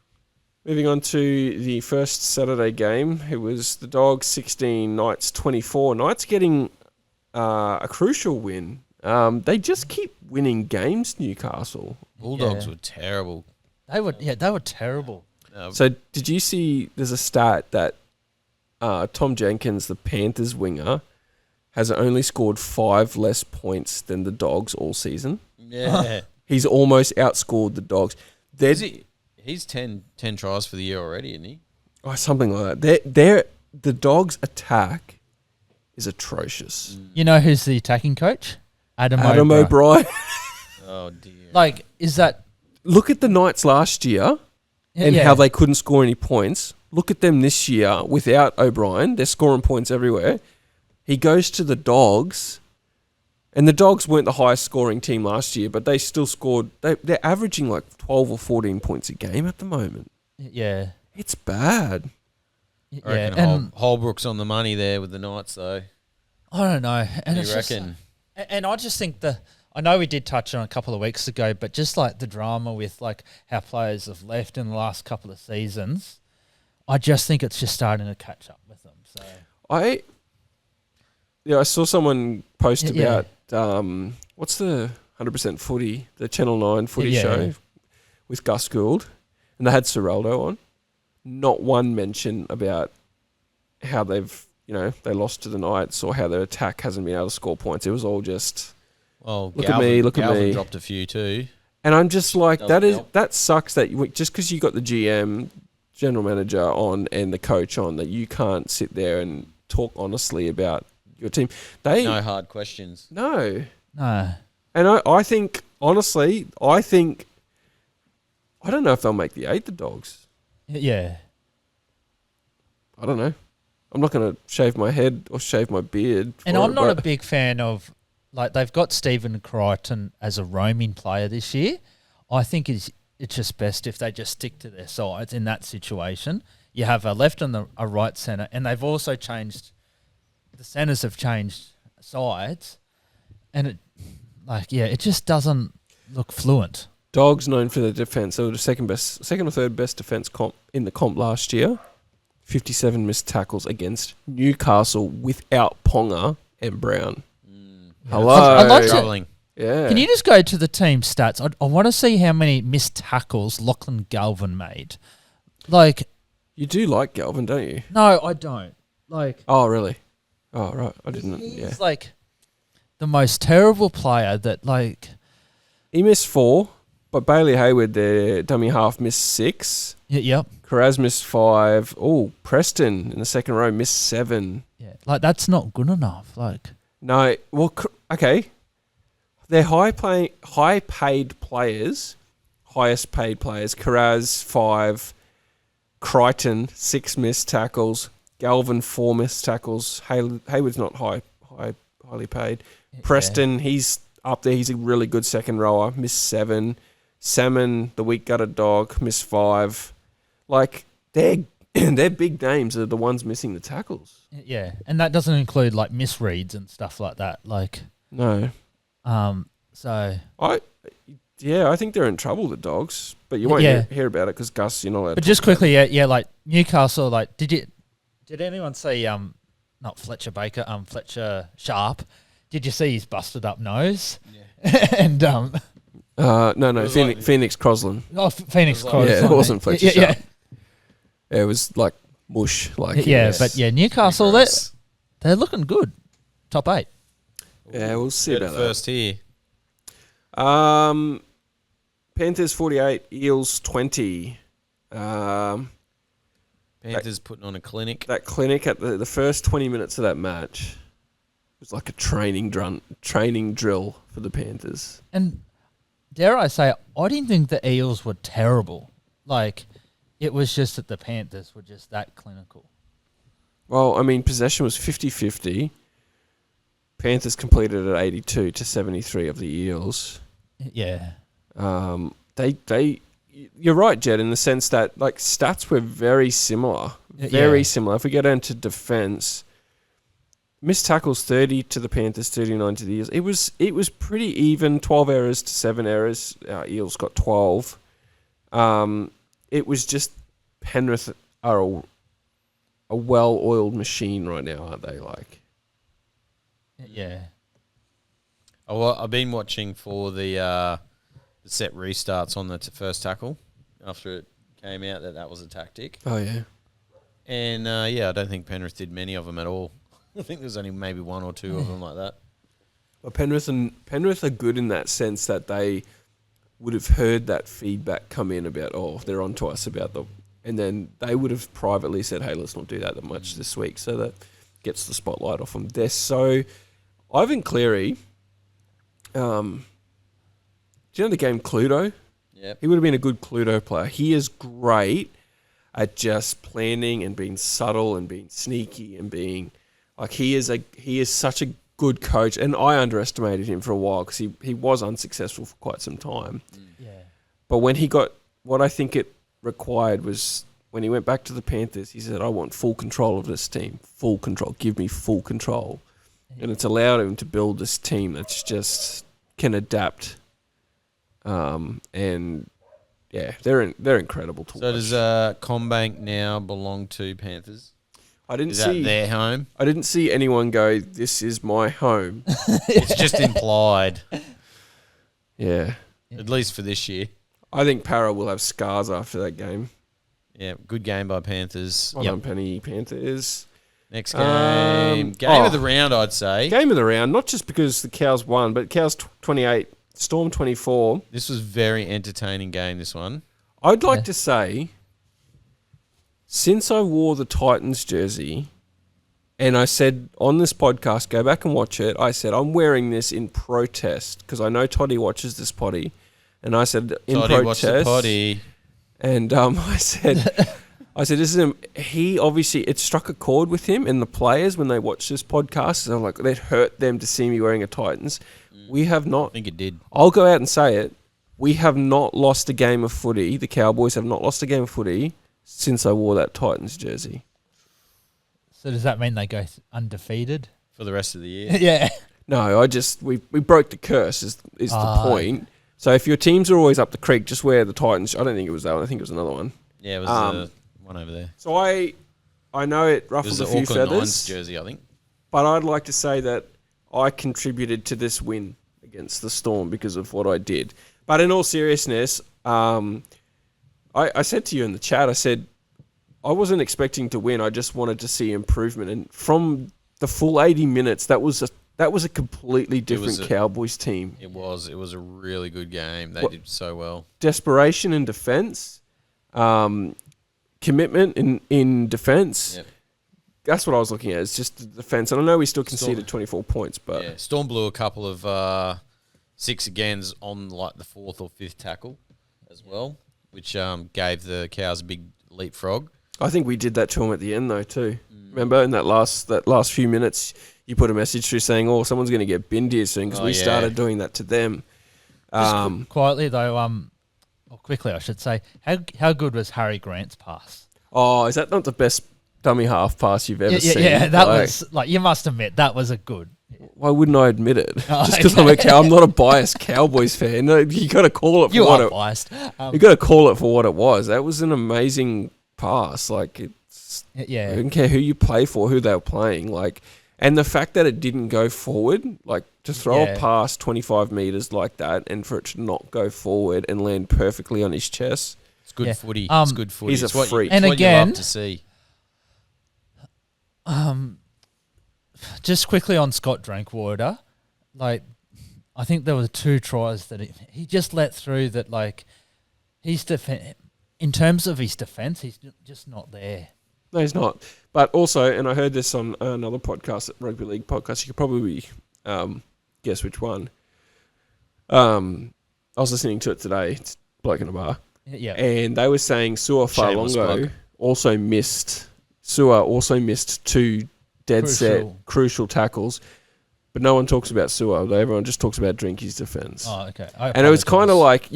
Moving on to the first Saturday game, it was the Dogs 16, Knights 24. Knights getting a crucial win. They just keep winning games, Newcastle. Bulldogs were terrible. They were terrible. So did you see there's a stat that Tom Jenkins, the Panthers winger, has only scored 5 less points than the Dogs all season? Yeah. He's almost outscored the Dogs. He's 10 tries for the year already, isn't he? Oh, something like that. The Dogs' attack is atrocious. You know who's the attacking coach? Adam O'Brien. Oh, dear. Like, is that... Look at the Knights last year and how they couldn't score any points. Look at them this year without O'Brien. They're scoring points everywhere. He goes to the Dogs, and the Dogs weren't the highest scoring team last year, but they still scored. They're averaging like 12 or 14 points a game at the moment. Yeah. It's bad. I reckon and Holbrook's on the money there with the Knights, though. I don't know. And What do you reckon? And I just think I know we did touch on it a couple of weeks ago, but just like the drama with like how players have left in the last couple of seasons, I just think it's just starting to catch up with them. So I saw someone post about what's the 100% footy, the Channel 9 footy show with Gus Gould, and they had Seraldo on. Not one mention about how they lost to the Knights or how their attack hasn't been able to score points. It was all just, look at me. Galvin dropped a few too. And I'm just like, that sucks that just because you got the GM, general manager on and the coach on, that you can't sit there and talk honestly about your team. No hard questions. No. no. And I think, honestly, I don't know if they'll make the 8, the Dogs. Yeah. I don't know. I'm not going to shave my head or shave my beard. And I'm not a big fan of, like, they've got Stephen Crichton as a roaming player this year. I think it's just best if they just stick to their sides in that situation. you have a left and a right centre, and they've also changed. The centres have changed sides, and it just doesn't look fluent. Dogs known for their defence. They were the second or third best defence comp in the comp last year. 57 missed tackles against Newcastle without Ponga and Brown. Hello. I'd like to- Troubling. Yeah. Can you just go to the team stats? I want to see how many missed tackles Lachlan Galvin made. Like, You do like Galvin, don't you? no, I don't. Like, Oh, really? Oh, right. I didn't. he's Yeah. like the most terrible player that, like, He missed 4, but Bailey Hayward, their dummy half, missed 6. yep. Karaz missed 5. Oh, Preston in the second row missed 7. Yeah, like that's not good enough. Like, No, well, okay. They're high-paid players, highest paid players. Karaz 5, Crichton 6 missed tackles, Galvin 4 missed tackles. Hayward's not highly paid. Preston, he's up there. He's a really good second rower. Missed 7. Salmon, the weak gutted dog, missed 5. Like they're big names are the ones missing the tackles. yeah, and that doesn't include like misreads and stuff like that. Like, No, so I think they're in trouble, the Dogs. But you won't hear about it because Gus, you're not allowed. But just quickly, like Newcastle, like did anyone see not Fletcher Baker, Fletcher Sharp? Did you see his busted up nose? Yeah. And no, Phoenix Crosland. Phoenix Crosland. Yeah, it wasn't Fletcher Yeah. Sharp. Yeah, it was like mush. Like But Newcastle, they're looking good. Top 8. Yeah, we'll see about that. First here. Panthers 48, Eels 20. Panthers putting on a clinic. That clinic at the first 20 minutes of that match was like a training drill for the Panthers. And dare I say, I didn't think the Eels were terrible. Like, it was just that the Panthers were just that clinical. Well, I mean, possession was 50-50. Panthers completed at 82 to 73 of the Eels. Yeah. You're right, Jed, in the sense that like stats were very similar. Very similar. If we get into defense, missed tackles 30 to the Panthers, 39 to the Eels. It was pretty even. 12 errors to 7 errors. Eels got 12. It was just Penrith are a well-oiled machine right now, aren't they? Like, Yeah. Oh, well, I've been watching for the set restarts on the first tackle after it came out that was a tactic. oh yeah. And I don't think Penrith did many of them at all. I think there's only maybe 1 or 2 of them like that. Well, Penrith are good in that sense that they would have heard that feedback come in about, they're on to us about and then they would have privately said, hey, let's not do that much this week. So that gets the spotlight off them. They're so... Ivan Cleary, do you know the game Cluedo? Yep. He would have been a good Cluedo player. He is great at just planning and being subtle and being sneaky and being... Like, he is such a good coach, and I underestimated him for a while because he was unsuccessful for quite some time. Yeah. But when he got what I think it required was when he went back to the Panthers, he said, I want full control of this team. Full control. Give me full control. And it's allowed him to build this team that's just can adapt. And yeah, they're incredible to watch. So does Combank now belong to Panthers? Is that their home? I didn't see anyone go, this is my home. It's just implied. Yeah. At least for this year. I think Para will have scars after that game. Yeah, good game by Panthers. Well done, Penny Panthers. Next game. Game of the round, I'd say. Game of the round, not just because the Cows won, but Cows 28, Storm 24. This was very entertaining game, this one. I'd like to say, since I wore the Titans jersey, and I said on this podcast, go back and watch it, I said, I'm wearing this in protest, because I know Toddy watches this potty, and I said, in Toddy protest. watched the potty. And I said, this is him. He obviously, it struck a chord with him and the players when they watched this podcast. They're like, it hurt them to see me wearing a Titans. We have not. I think it did. I'll go out and say it. We have not lost a game of footy. The Cowboys have not lost a game of footy since I wore that Titans jersey. So does that mean they go undefeated? For the rest of the year. Yeah. No, we broke the curse is the point. So if your teams are always up the creek, just wear the Titans. I don't think it was that one. I think it was another one. Yeah, it was the one over there. So I know it ruffled a few Auckland feathers. Nines jersey, I think. But I'd like to say that I contributed to this win against the Storm because of what I did. But in all seriousness, I said to you in the chat, I said I wasn't expecting to win. I just wanted to see improvement. And from the full 80 minutes, that was a completely different Cowboys team. It was a really good game. They did so well. Desperation in defence, commitment in defence. Yep. That's what I was looking at. It's just the defence. And I know we still conceded 24 points, but yeah, Storm blew a couple of 6 agains on like the 4th or 5th tackle as well, which gave the Cows a big leapfrog. I think we did that to them at the end though too. Remember in that last few minutes, you put a message through saying, "Oh, someone's going to get binned here soon," because we started doing that to them. Just quietly though, or quickly I should say, how good was Harry Grant's pass? Oh, is that not the best dummy half pass you've ever seen? Yeah, that was like, you must admit that was a good. Why wouldn't I admit it? Just because I'm not a biased Cowboys fan. No, you got to call it for what it. Biased. You got to call it for what it was. That was an amazing pass. Like I don't care who you play for, who they were playing. Like, and the fact that it didn't go forward, like to throw a pass 25 meters like that, and for it to not go forward and land perfectly on his chest. It's good footy. It's good footy. He's a freak. And it's again, what you love to see. Just quickly on Scott Drinkwater, like I think there were 2 tries that he just let through that. Like in terms of his defense, he's just not there. No, he's not. But also, and I heard this on another podcast, Rugby League podcast. You could probably guess which one. I was listening to it today. It's Bloke in a Bar. Yeah. And they were saying Sua Falongo also missed 2 crucial tackles. But no one talks about Sua. Everyone just talks about Drinky's defence. Oh, okay. And it was kind of like,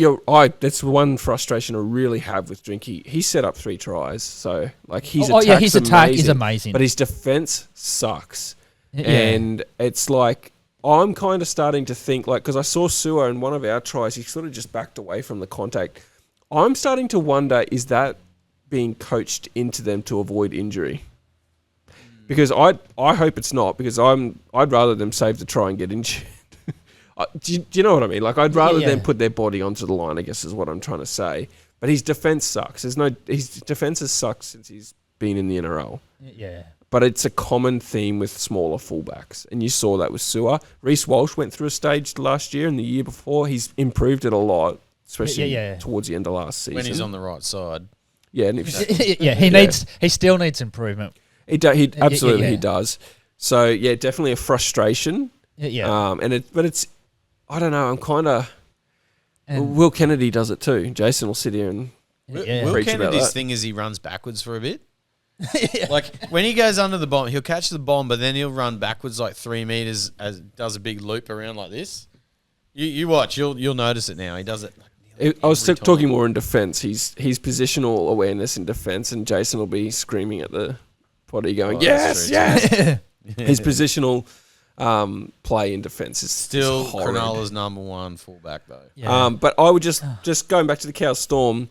that's one frustration I really have with Drinky. He set up 3 tries. So, like, his attack is amazing. But his defence sucks. Yeah. And it's like, I'm kind of starting to think, like, because I saw Sua in one of our tries, he sort of just backed away from the contact. I'm starting to wonder, is that being coached into them to avoid injury? Because I hope it's not, because I'd rather them save the try and get injured. Do you know what I mean? Like, I'd rather them put their body onto the line, I guess is what I'm trying to say. But his defence sucks. His defence has sucked since he's been in the NRL. Yeah. But it's a common theme with smaller fullbacks. And you saw that with Sua. Reece Walsh went through a stage last year and the year before. He's improved it a lot, especially towards the end of last season. When he's on the right side. Yeah. And he still needs improvement. He absolutely does. So, yeah, definitely a frustration. Yeah. But it's, I don't know, I'm kind of... Will Kennedy does it too. Jason will sit here and Will Kennedy's thing is he runs backwards for a bit. Like, when he goes under the bomb, he'll catch the bomb, but then he'll run backwards like 3 meters, does a big loop around like this. You watch, you'll notice it now. He does it. I was talking more in defence. He's positional awareness in defence, and Jason will be screaming at the potty going, yes. His positional play in defence is still horrid. Cronulla's number 1 fullback though. Yeah. But I would just going back to the Cows Storm,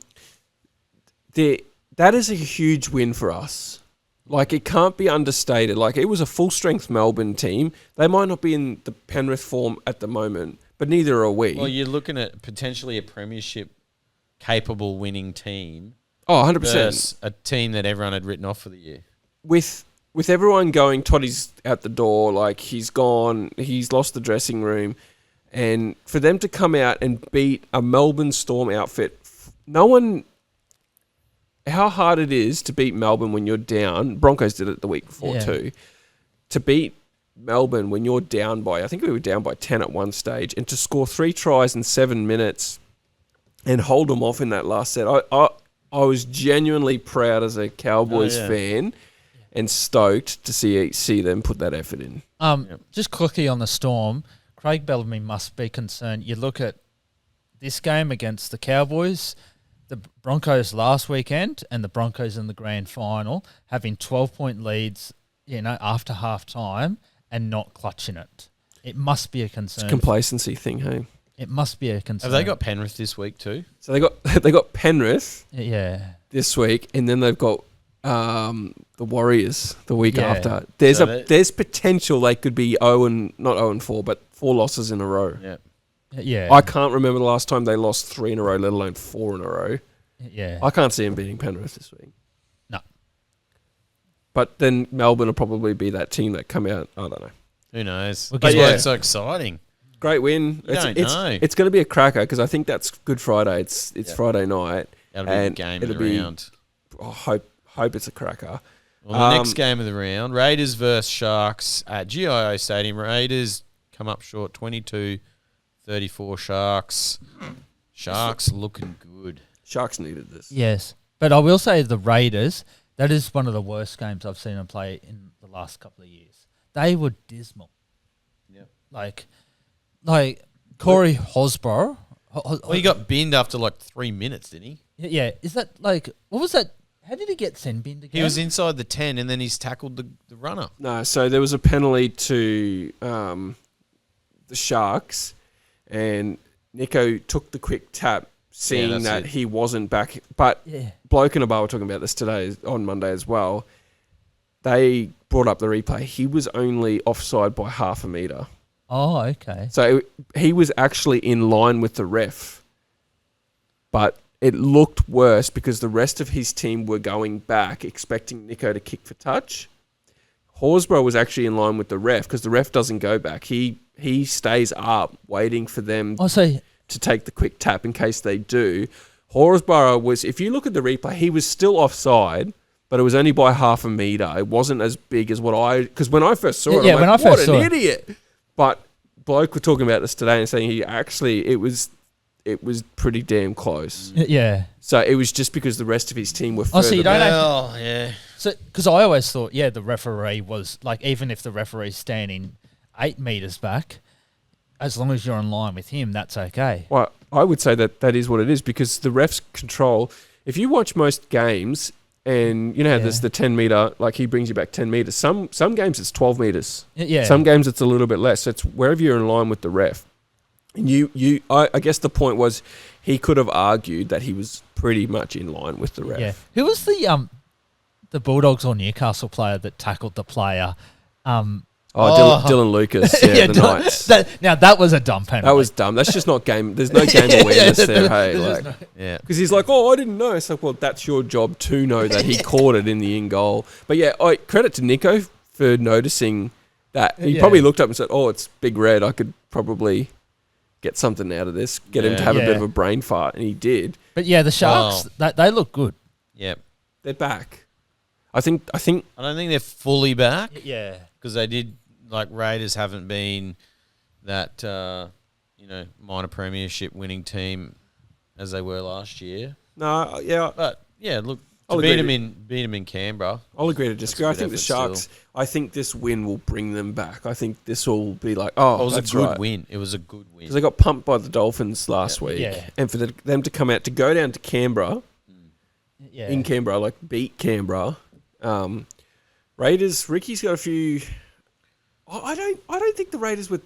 that is a huge win for us. Like, it can't be understated. Like, it was a full-strength Melbourne team. They might not be in the Penrith form at the moment, but neither are we. Well, you're looking at potentially a premiership-capable winning team. Oh, 100%. Versus a team that everyone had written off for the year. With everyone going, Toddy's out the door, like, he's gone, he's lost the dressing room, and for them to come out and beat a Melbourne Storm outfit, no one... How hard it is to beat Melbourne when you're down. Broncos did it the week before too. To beat Melbourne when you're down by, I think we were down by 10 at one stage, and to score 3 tries in 7 minutes and hold them off in that last set. I was genuinely proud as a Cowboys fan and stoked to see them put that effort in. Just quickly on the Storm, Craig Bellamy must be concerned. You look at this game against the Cowboys, the Broncos last weekend and the Broncos in the grand final having 12-point leads, after half time and not clutching it. It must be a concern. It's a complacency thing, hey? It must be a concern. Have they got Penrith this week too? So they got Penrith this week, and then they've got the Warriors the week after. So There's potential they could be not 0-4, but 4 losses in a row. Yeah. Yeah. I can't remember the last time they lost 3 in a row, let alone 4 in a row. Yeah. I can't see them beating Penrith this week. No. But then Melbourne will probably be that team that come out. I don't know. Who knows? Well, That's guess why what? it's so exciting. Great win. You don't know. It's going to be a cracker because I think that's Good Friday. It's Friday night. That'll be the game of the round. I hope it's a cracker. Well, the next game of the round, Raiders versus Sharks at GIO Stadium. Raiders come up short, 22-34 Sharks. Sharks looking good. Sharks needed this. Yes. But I will say the Raiders, that is one of the worst games I've seen them play in the last couple of years. They were dismal. Yep. Like Corey Hosborough. Well, he got binned after 3 minutes, didn't he? Yeah. Is that what was that? How did he get send binned again? He was inside the 10 and then he's tackled the runner. No, so there was a penalty to the Sharks, and Nico took the quick tap, seeing that he wasn't back. But Bloke and Abba were talking about this today on Monday as well. They brought up the replay. He was only offside by half a metre. Oh, okay. So he was actually in line with the ref, but it looked worse because the rest of his team were going back, expecting Nico to kick for touch. Horsburgh was actually in line with the ref because the ref doesn't go back. He stays up, waiting for them to take the quick tap in case they do. Horsburgh was, if you look at the replay, he was still offside, but it was only by half a metre. It wasn't as big as because when I first saw it, I'm like, what an idiot. But Bloke were talking about this today and saying it was pretty damn close. Yeah. So it was just because the rest of his team were further. So you don't yeah. So because I always thought, the referee was even if the referee's standing 8 metres back, as long as you're in line with him, that's okay. Well, I would say that is what it is because the refs control. If you watch most games, and you know how there's the 10 metre, he brings you back 10 metres. Some games it's 12 metres. Yeah. Some games it's a little bit less. So it's wherever you're in line with the ref. And I guess the point was he could have argued that he was pretty much in line with the ref. Yeah. Who was the Bulldogs or Newcastle player that tackled the player? Dylan Lucas. Yeah, the Knights. That was a dumb penalty. That was dumb. That's just not game. There's no game awareness there. Hey, because he's like, I didn't know. It's like, well, that's your job to know that he caught it in the in goal. But credit to Nico for noticing that. He probably looked up and said, it's Big Red. I could probably get something out of this. Get him to have a bit of a brain fart, and he did. But the Sharks, they look good. Yep. They're back. I don't think they're fully back. Yeah. Because they did, Raiders haven't been that, minor premiership winning team as they were last year. No, yeah. But, look, beat them in Canberra. I'll agree to disagree. I think the Sharks, I think this win will bring them back. I think this will be it was a good win. It was a good win. Because they got pumped by the Dolphins last week. Yeah. And for them to come out, to go down to Canberra, in Canberra, beat Canberra. Raiders, Ricky's got a few. I don't think the Raiders were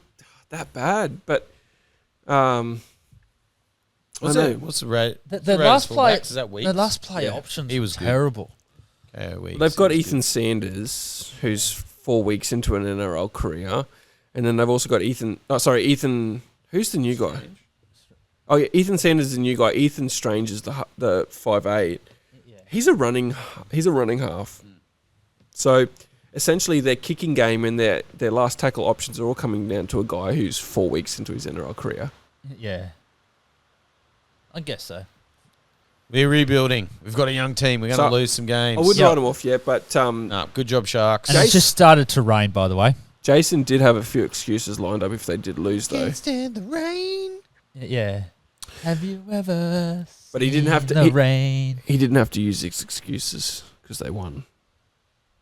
that bad, but What's the rate? The last play is that weeks? The last play options he was terrible. They've got Ethan Sanders, who's 4 weeks into an NRL career, and then they've also got Ethan. Who's the new guy? Oh yeah, Ethan Sanders is the new guy. Ethan Strange is the 5'8". Yeah. He's a running half. So essentially, their kicking game and their last tackle options are all coming down to a guy who's 4 weeks into his NRL career. Yeah, I guess so. We're rebuilding. We've got a young team. We're going to lose some games. I wouldn't write them off yet, but good job, Sharks. And it's just started to rain, by the way. Jason did have a few excuses lined up if they did lose, though. Can't stand the rain. Yeah. Have you ever? But he didn't have to. The rain. He didn't have to use his excuses because they won.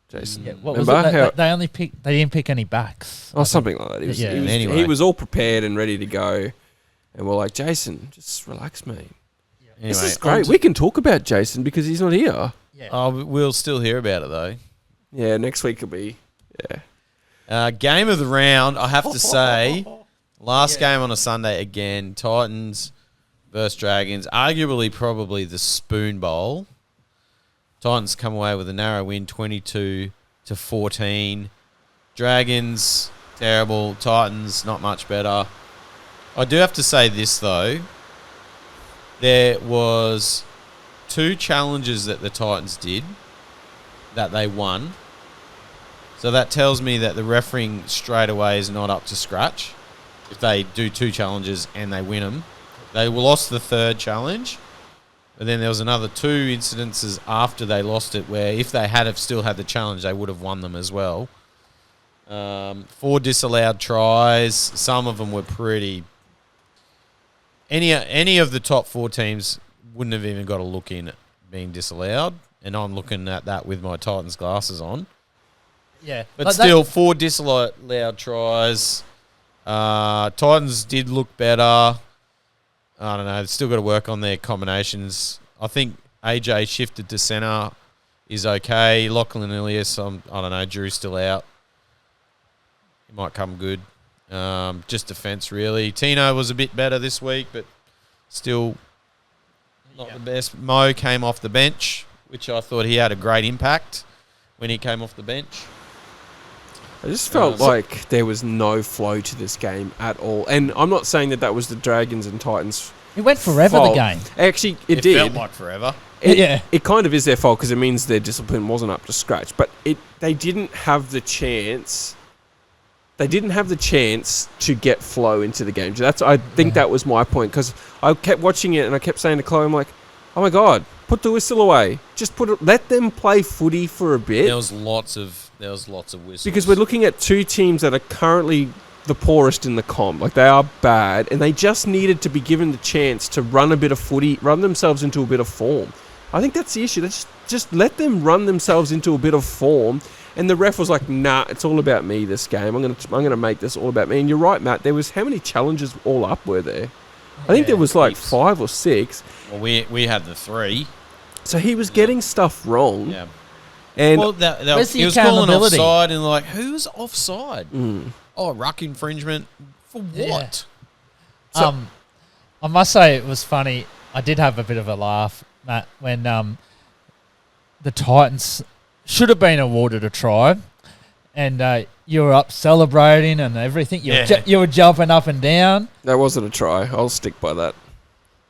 Jason. Yeah, what was it? They didn't pick any backs. Something like that. He was all prepared and ready to go, and we're like, Jason, just relax, mate. This is great. We can talk about Jason because he's not here. Yeah. Oh, we'll still hear about it though. Yeah, next week will be. Yeah. Game of the round, I have to say, last game on a Sunday again, Titans versus Dragons, arguably probably the spoon bowl. Titans come away with a narrow win, 22-14. Dragons, terrible. Titans, not much better. I do have to say this, though. There was 2 challenges that the Titans did that they won. So that tells me that the refereeing straight away is not up to scratch. If they do 2 challenges and they win them. They lost the 3rd challenge. But then there was another 2 incidences after they lost it where if they had have still had the challenge, they would have won them as well. 4 disallowed tries. Some of them were pretty... Any of the top 4 teams wouldn't have even got a look in at being disallowed. And I'm looking at that with my Titans glasses on. Yeah. But still, 4 disallowed tries. Titans did look better. I don't know. They've still got to work on their combinations. I think AJ shifted to centre is okay. Lachlan Ilias, I don't know. Drew's still out. He might come good. Just defence, really. Tino was a bit better this week, but still not the best. Mo came off the bench, which I thought he had a great impact when he came off the bench. I just felt like there was no flow to this game at all. And I'm not saying that was the Dragons and Titans' It went forever, fault. the game. Actually, it did. Felt like forever. It kind of is their fault because it means their discipline wasn't up to scratch. But they didn't have the chance. They didn't have the chance to get flow into the game. So I think that was my point because I kept watching it and I kept saying to Chloe, I'm like, oh my God, put the whistle away. Just let them play footy for a bit. There was lots of whistles. Because we're looking at 2 teams that are currently the poorest in the comp. Like, they are bad, and they just needed to be given the chance to run a bit of footy, run themselves into a bit of form. I think that's the issue. They just let them run themselves into a bit of form. And the ref was like, nah, it's all about me this game. I'm gonna make this all about me. And you're right, Matt. There was how many challenges all up were there? I think there was like 5 or 6. Well, we had the 3. So he was getting stuff wrong. Yeah. And Where's the he was calling accountability? offside and like, who's offside? Mm. Oh, ruck infringement. For what? Yeah. I must say it was funny. I did have a bit of a laugh, Matt, when the Titans should have been awarded a try, and you were up celebrating and everything. You were jumping up and down. that wasn't a try. I'll stick by that.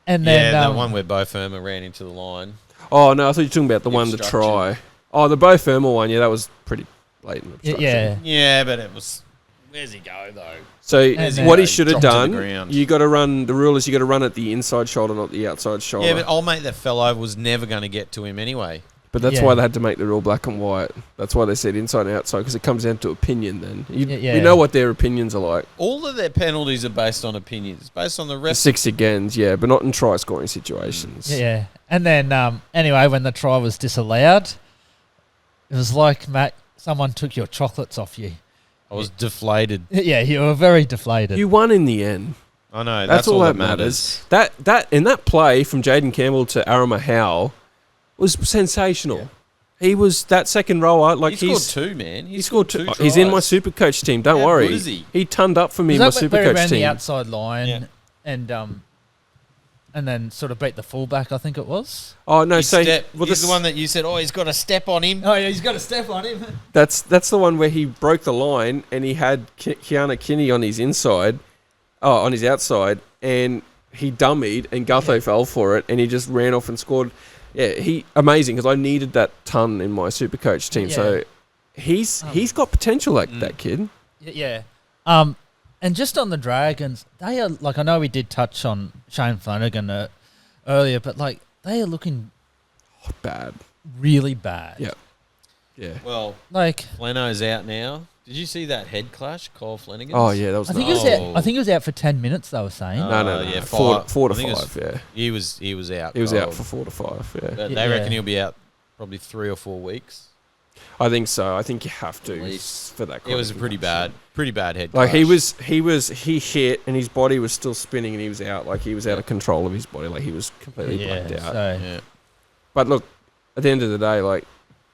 And then Yeah, the one where Bo Firma ran into the line. Oh, no, I thought you were talking about the one, the try. Oh, the Bo Firma one, yeah, that was pretty blatant obstruction. yeah, Yeah, but it was... Where's he go, though? So And what then he should have drop to the done, ground. you got to run, the rule is you got to run at the inside shoulder, not the outside shoulder. Yeah, but old mate that fell over was never going to get to him anyway. But that's Yeah. why they had to make the rule black and white. That's why they said inside and outside, because it comes down to opinion then. Yeah. We know what their opinions are like. All of their penalties are based on opinions, based on the The rest. 6 agains, yeah, but not in try-scoring situations. yeah. And then anyway, when the try was disallowed, it was like, Matt, someone took your chocolates off you. I was deflated. Yeah, you were very deflated. You won in the end. I know. That's all that matters. That play from Jaden Campbell to Arama Howe was sensational. Yeah. He was that second rower. Like He scored 2, man. He scored 2. tries. He's in my super coach team. Don't How worry. good is he? He turned up for me in Was my that super where he coach ran the team. outside line Yeah. and then sort of beat the fullback, I think it was. Oh no! He So he's the one that you said, oh, he's got a step on him. Oh yeah, he's got a step on him. That's the one where he broke the line and he had Keanu Kinney on his inside, on his outside, and he dummied and Gutho fell for it and he just ran off and scored. Yeah, amazing because I needed that ton in my super coach team. Yeah. So he's got potential like that kid. Yeah. And just on the Dragons, they are like, I know we did touch on Shane Flanagan earlier, but like they are looking Bad. really bad. Yeah. Yeah. Well, Like Flano's out now. Did you see that head clash, Kyle Flanagan? Oh yeah, that was. I think nice. he was out. I think he was out for 10 minutes. They were saying. No. Yeah, 4 to I think it was 5. Yeah. He was out. He was out cold. for 4 to 5. Yeah. But Yeah. they reckon he'll be out probably 3 or 4 weeks. I think so. I think you have to At least. for that. It was a pretty bad head. Like crash. he hit and his body was still spinning and he was out. Like he was out of control of his body. Like he was completely blacked out. So Yeah. But look, at the end of the day, like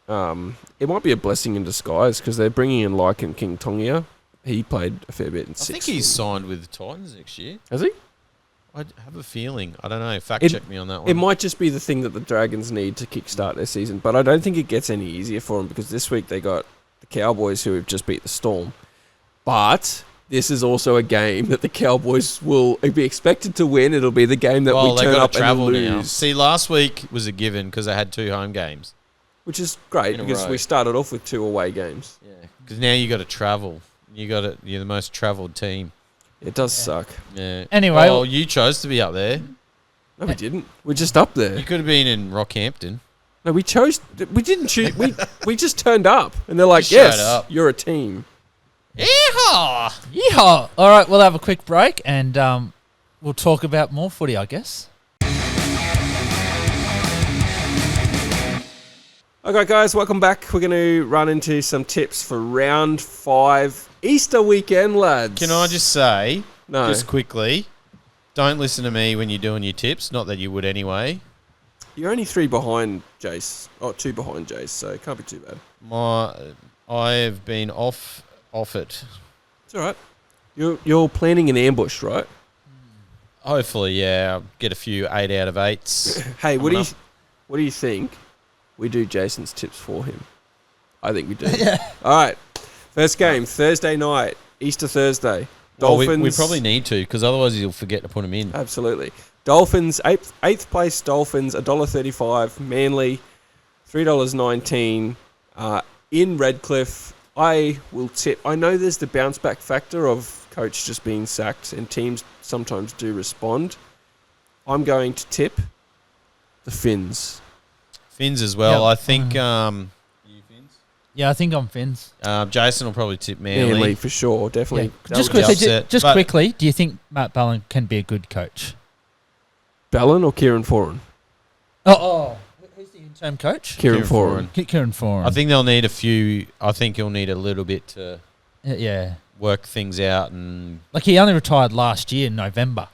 it might be a blessing in disguise because they're bringing in Lycan King Tongia. He played a fair bit in I six. think he's signed with the Titans next year. Has he? I have a feeling. I don't know. Fact check me on that one. It might just be the thing that the Dragons need to kickstart their season, but I don't think it gets any easier for them because this week they got the Cowboys who have just beat the Storm. But this is also a game that the Cowboys will be expected to win. It'll be the game that we turn up and lose. Now. See, last week was a given because they had 2 home games. Which is great In a because row. we started off with 2 away games. Yeah. Because now you got to travel. You're the most travelled team. It does suck. Yeah. Anyway, well, you chose to be up there. No, we didn't. We're just up there. You could have been in Rockhampton. No, we chose. We didn't choose. We just turned up, and they're like, Just showed "Yes, up. you're a team." Yeehaw! yeehaw! All right, we'll have a quick break and we'll talk about more footy, I guess. Okay, guys, welcome back. We're going to run into some tips for round 5 Easter weekend, lads. Can I just say, No. just quickly, don't listen to me when you're doing your tips. Not that you would anyway. You're only 3 behind Jase. Oh, 2 behind Jase, so it can't be too bad. I have been off it. It's all right. You're planning an ambush, right? Hopefully, yeah. I'll get a few 8 out of 8s. Hey, what Coming do you think? We do Jason's tips for him. I think we do. All right. First game, Thursday night, Easter Thursday. Well, Dolphins. we probably need to because otherwise you'll forget to put them in. Absolutely. Dolphins, eighth place Dolphins, $1.35. Manly, $3.19. In Redcliffe, I will tip. I know there's the bounce back factor of coach just being sacked, and teams sometimes do respond. I'm going to tip the Finns. Fins as well. Yep. I think. You Fins? Yeah, I think I'm Finns. Jason will probably tip Manly. Manly for sure, definitely. Yeah. Just would be quickly, upset, but- quickly, do you think Matt Ballon can be a good coach? Ballon or Kieran Foran? Oh, who's the interim coach? Kieran Kieran Foran. Kieran Foran. I think they'll need a few. I think he'll need a little bit to Yeah. work things out and. Like he only retired last year in November.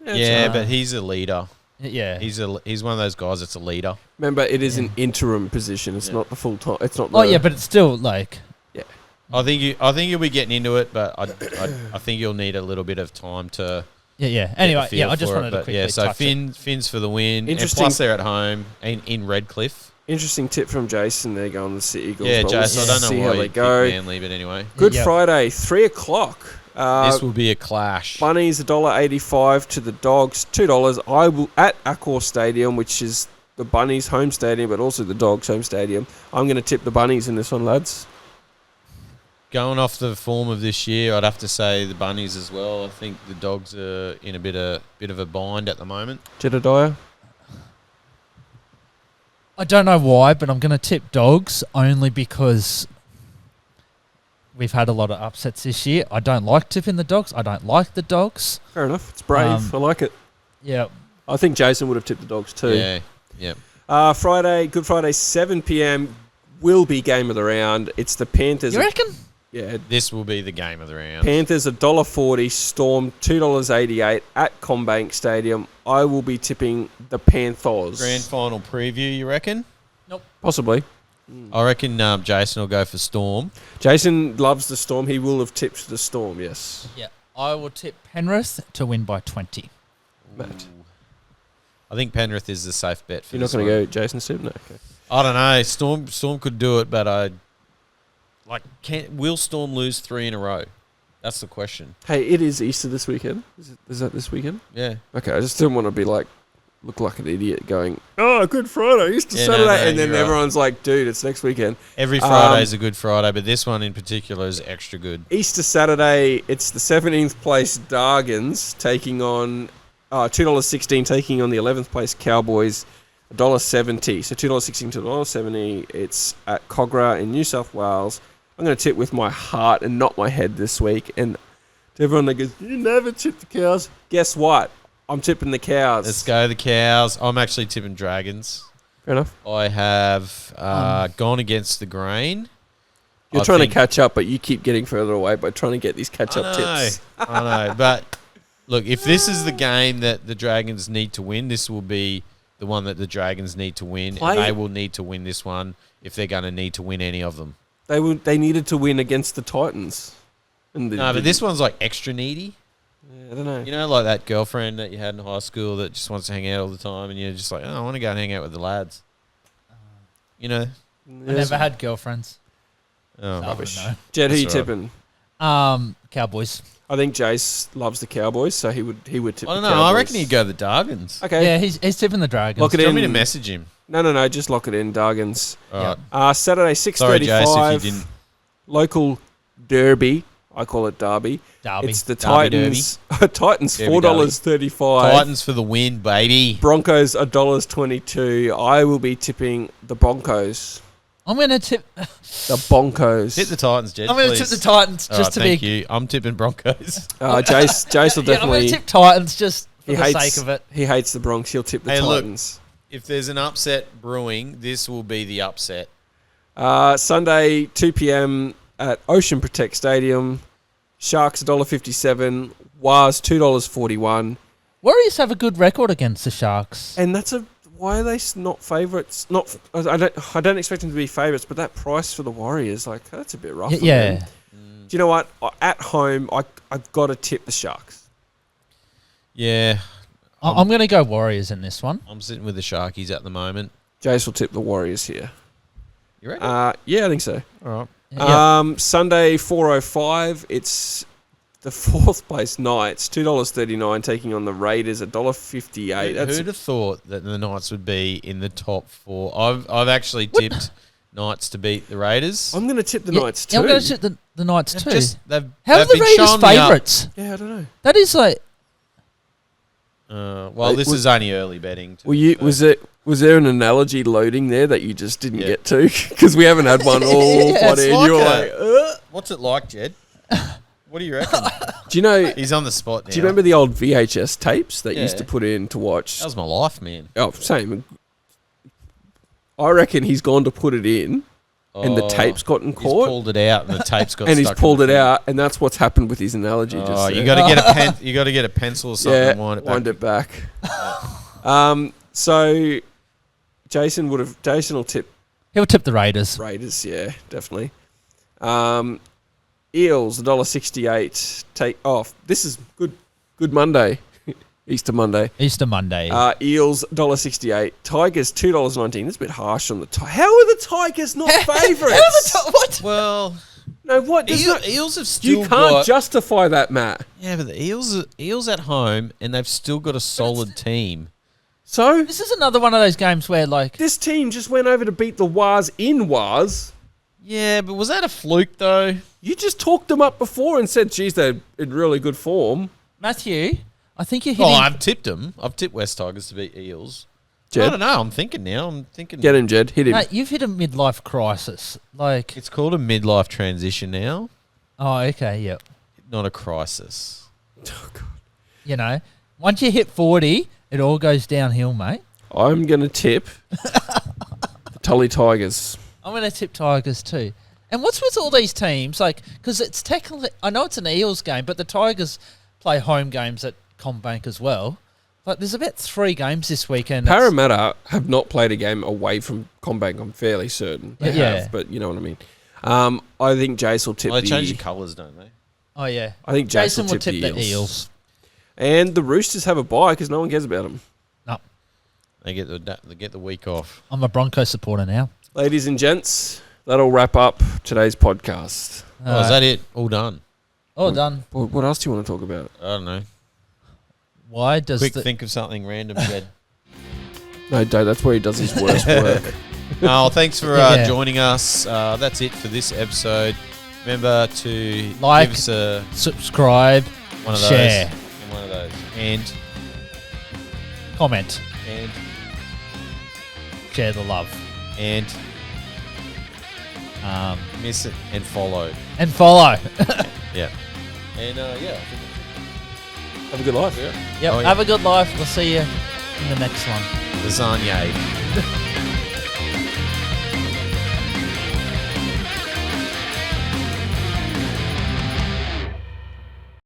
Yeah, but he's a leader. Yeah. He's one of those guys that's a leader. Remember, it is Yeah. an interim position. It's Yeah. not the full time. It's not. Oh yeah, but it's still like I think you'll be getting into it, but I think you'll need a little bit of time to. yeah. get Anyway, the feel yeah, I just for it, wanted to but quickly yeah. So touch it. Fins for the win. And Interesting. plus they're at home in Redcliffe. Interesting tip from Jason. They're going to the Eagles. Yeah, but we'll Jason. I don't see know how why they you go. picked Manly, but anyway, Good Yeah. Friday, 3:00. this will be a clash. Bunnies $1.85 to the Dogs, $2. I will at Accor Stadium, which is the Bunnies' home stadium, but also the Dogs' home stadium. I'm going to tip the Bunnies in this one, lads. Going off the form of this year, I'd have to say the Bunnies as well. I think the Dogs are in a bit of a bind at the moment. Jedediah. I don't know why, but I'm going to tip Dogs only because we've had a lot of upsets this year. I don't like tipping the Dogs. I don't like the Dogs. Fair enough. It's brave. I like it. Yeah. I think Jason would have tipped the Dogs too. Yeah. Good Friday, 7 p.m. will be game of the round. It's the Panthers. You reckon? Yeah. This will be the game of the round. Panthers $1.40, Storm $2.88 at Combank Stadium. I will be tipping the Panthers. Grand final preview, you reckon? Possibly. I reckon Jason will go for Storm. Jason loves the Storm. He will have tipped the Storm, yes. Yeah. I will tip Penrith to win by 20. Matt. I think Penrith is the safe bet for You're not this going to one. go Jason's tip? No. Okay. I don't know. Storm could do it, but will Storm lose 3 in a row? That's the question. Hey, it is Easter this weekend. Is that this weekend? Yeah. Okay, I just didn't want to look like an idiot going, oh, Good Friday, Easter Yeah, no, Saturday. no, and then you're right. everyone's like, dude, it's next weekend. Every Friday's a good Friday, but this one in particular is extra good. Easter Saturday, it's the 17th place Dargans taking on $2.16, taking on the 11th place Cowboys, $1.70. So $2.16 to $1.70. It's at Cogra in New South Wales. I'm going to tip with my heart and not my head this week. And to everyone that goes, you never tip the Cows. Guess what? I'm tipping the Cows. Let's go the Cows. I'm actually tipping Dragons. Fair enough. I have gone against the grain. You're I trying to think- catch up, but you keep getting further away by trying to get these catch-up tips. I know, but look, if this is the game that the Dragons need to win, this will be the one that the Dragons need to win. And they will need to win this one if they're going to need to win any of them. They needed to win against the Titans. And No, but this one's like extra needy. Yeah, I don't know. You know, like that girlfriend that you had in high school that just wants to hang out all the time, and you're just like, oh, I want to go and hang out with the lads. You know? I never had girlfriends. Oh, So rubbish. I don't know. Jed, who you That's all right. tipping? Cowboys. I think Jase loves the Cowboys, so he would tip I the don't Cowboys. know. I reckon he'd go the Dargans. Okay. Yeah, he's tipping the Dragons. Lock it Do you in. want me to message him? No. Just lock it in, Dargans. All right. Saturday, Sorry, Jase, 6:35. if you didn't. Local derby. I call it derby. Derby. It's the Derby, Titans. Titans, Derby, $4.35. Titans for the win, baby. Broncos, $1.22. I will be tipping the Broncos. I'm going to tip. The Bonkos. Tip the Titans, Jed. I'm going to tip the Titans All just right, to thank be. you. I'm tipping Broncos. Jase will Yeah, I'm going definitely. to tip Titans just for He the hates, sake of it. He hates the Bronx. He'll tip the Hey, look. Titans. If there's an upset brewing, this will be the upset. Sunday, 2 p.m. at Ocean Protect Stadium. Sharks $1.57. Waz $2.41. Warriors have a good record against the Sharks. And why are they not favourites? I don't expect them to be favourites, but that price for the Warriors, like, that's a bit rough. for Yeah. them. Do you know what? At home, I've got to tip the Sharks. Yeah, I'm going to go Warriors in this one. I'm sitting with the Sharkies at the moment. Jace will tip the Warriors here. You ready? Yeah, I think so. All right. Yeah. Sunday, 4:05. It's the fourth place Knights, $2.39, taking on the Raiders, $1.58. That's Who'd have thought that the Knights would be in the top four? I've actually tipped Knights to beat the Raiders. I'm going to tip the Yeah, Knights yeah, too. I'm going to tip the Knights too. How are they've the been Raiders showing me up. favourites? Yeah, I don't know. That is like. Well, this is only early betting. Was there an analogy loading there that you just didn't get to? Because we haven't had one all Yeah, bloody. it's And you were like like, What's it like, Jed? What do you reckon? do you know? He's on the spot now. Do you remember the old VHS tapes that you used Yeah. to put in to watch? That was my life, man. Oh, same. I reckon he's gone to put it in, and the tape's gotten He's caught, pulled it out, and the tape's got. and he's stuck in pulled the it thing. out, and that's what's happened with his analogy. Oh, just you there. got to get a pen. You got to get a pencil or something. Yeah, and wind it back. So Jason will tip He'll tip the Raiders. Raiders, yeah, definitely. Eels $1.68. Take off. This is good Monday, Easter Monday. Easter Monday. Eels $1.68. Tigers $2.19. That's a bit harsh on the How are the Tigers not favourites? What? Well, No, what? There's no- Eels have still you can't got. justify that, Matt. Yeah, but the Eels at home, and they've still got a solid team. So This is another one of those games where, like, this team just went over to beat the Waz in Waz. Yeah, but was that a fluke though? You just talked them up before and said, geez, they're in really good form. Matthew, I think you're Oh, hitting. I've tipped them. I've tipped West Tigers to beat Eels. Jed? I don't know. I'm thinking now. I'm thinking. Get him, Jed. Hit him. Mate, you've hit a midlife crisis. Like, It's called a midlife transition now, oh, okay, yeah. not a crisis. Oh, God. You know, once you hit 40, it all goes downhill, mate. I'm going to tip the Tully Tigers. I'm going to tip Tigers too. And what's with all these teams? Like, because it's technically, I know it's an Eels game, but the Tigers play home games at CommBank as well. Like, there's about 3 games this weekend. Parramatta have not played a game away from CommBank, I'm fairly certain. They Yeah. have, but you know what I mean. I think Jace will tip Well, they the... change the colours, don't they? Oh, yeah. I think Jason will will tip, tip the Eels. Eels. And the Roosters have a bye because no one cares about them. No, They get the week off. I'm a Broncos supporter now. Ladies and gents, that'll wrap up today's podcast. Oh, is that it? All done. All done. What else do you want to talk about? I don't know. Why does Quick, the... think of something random, Jed. No, Dave, that's where he does his worst work. Oh, thanks for Yeah. joining us. That's it for this episode. Remember to Like, give us a subscribe, one of those. share, And one of those. And comment, and share the love. and miss it and follow. And follow. Yeah. And I think Have a good life. that's it. Yep. Oh, yeah. Have a good life. We'll see you in the next one. Lasagna.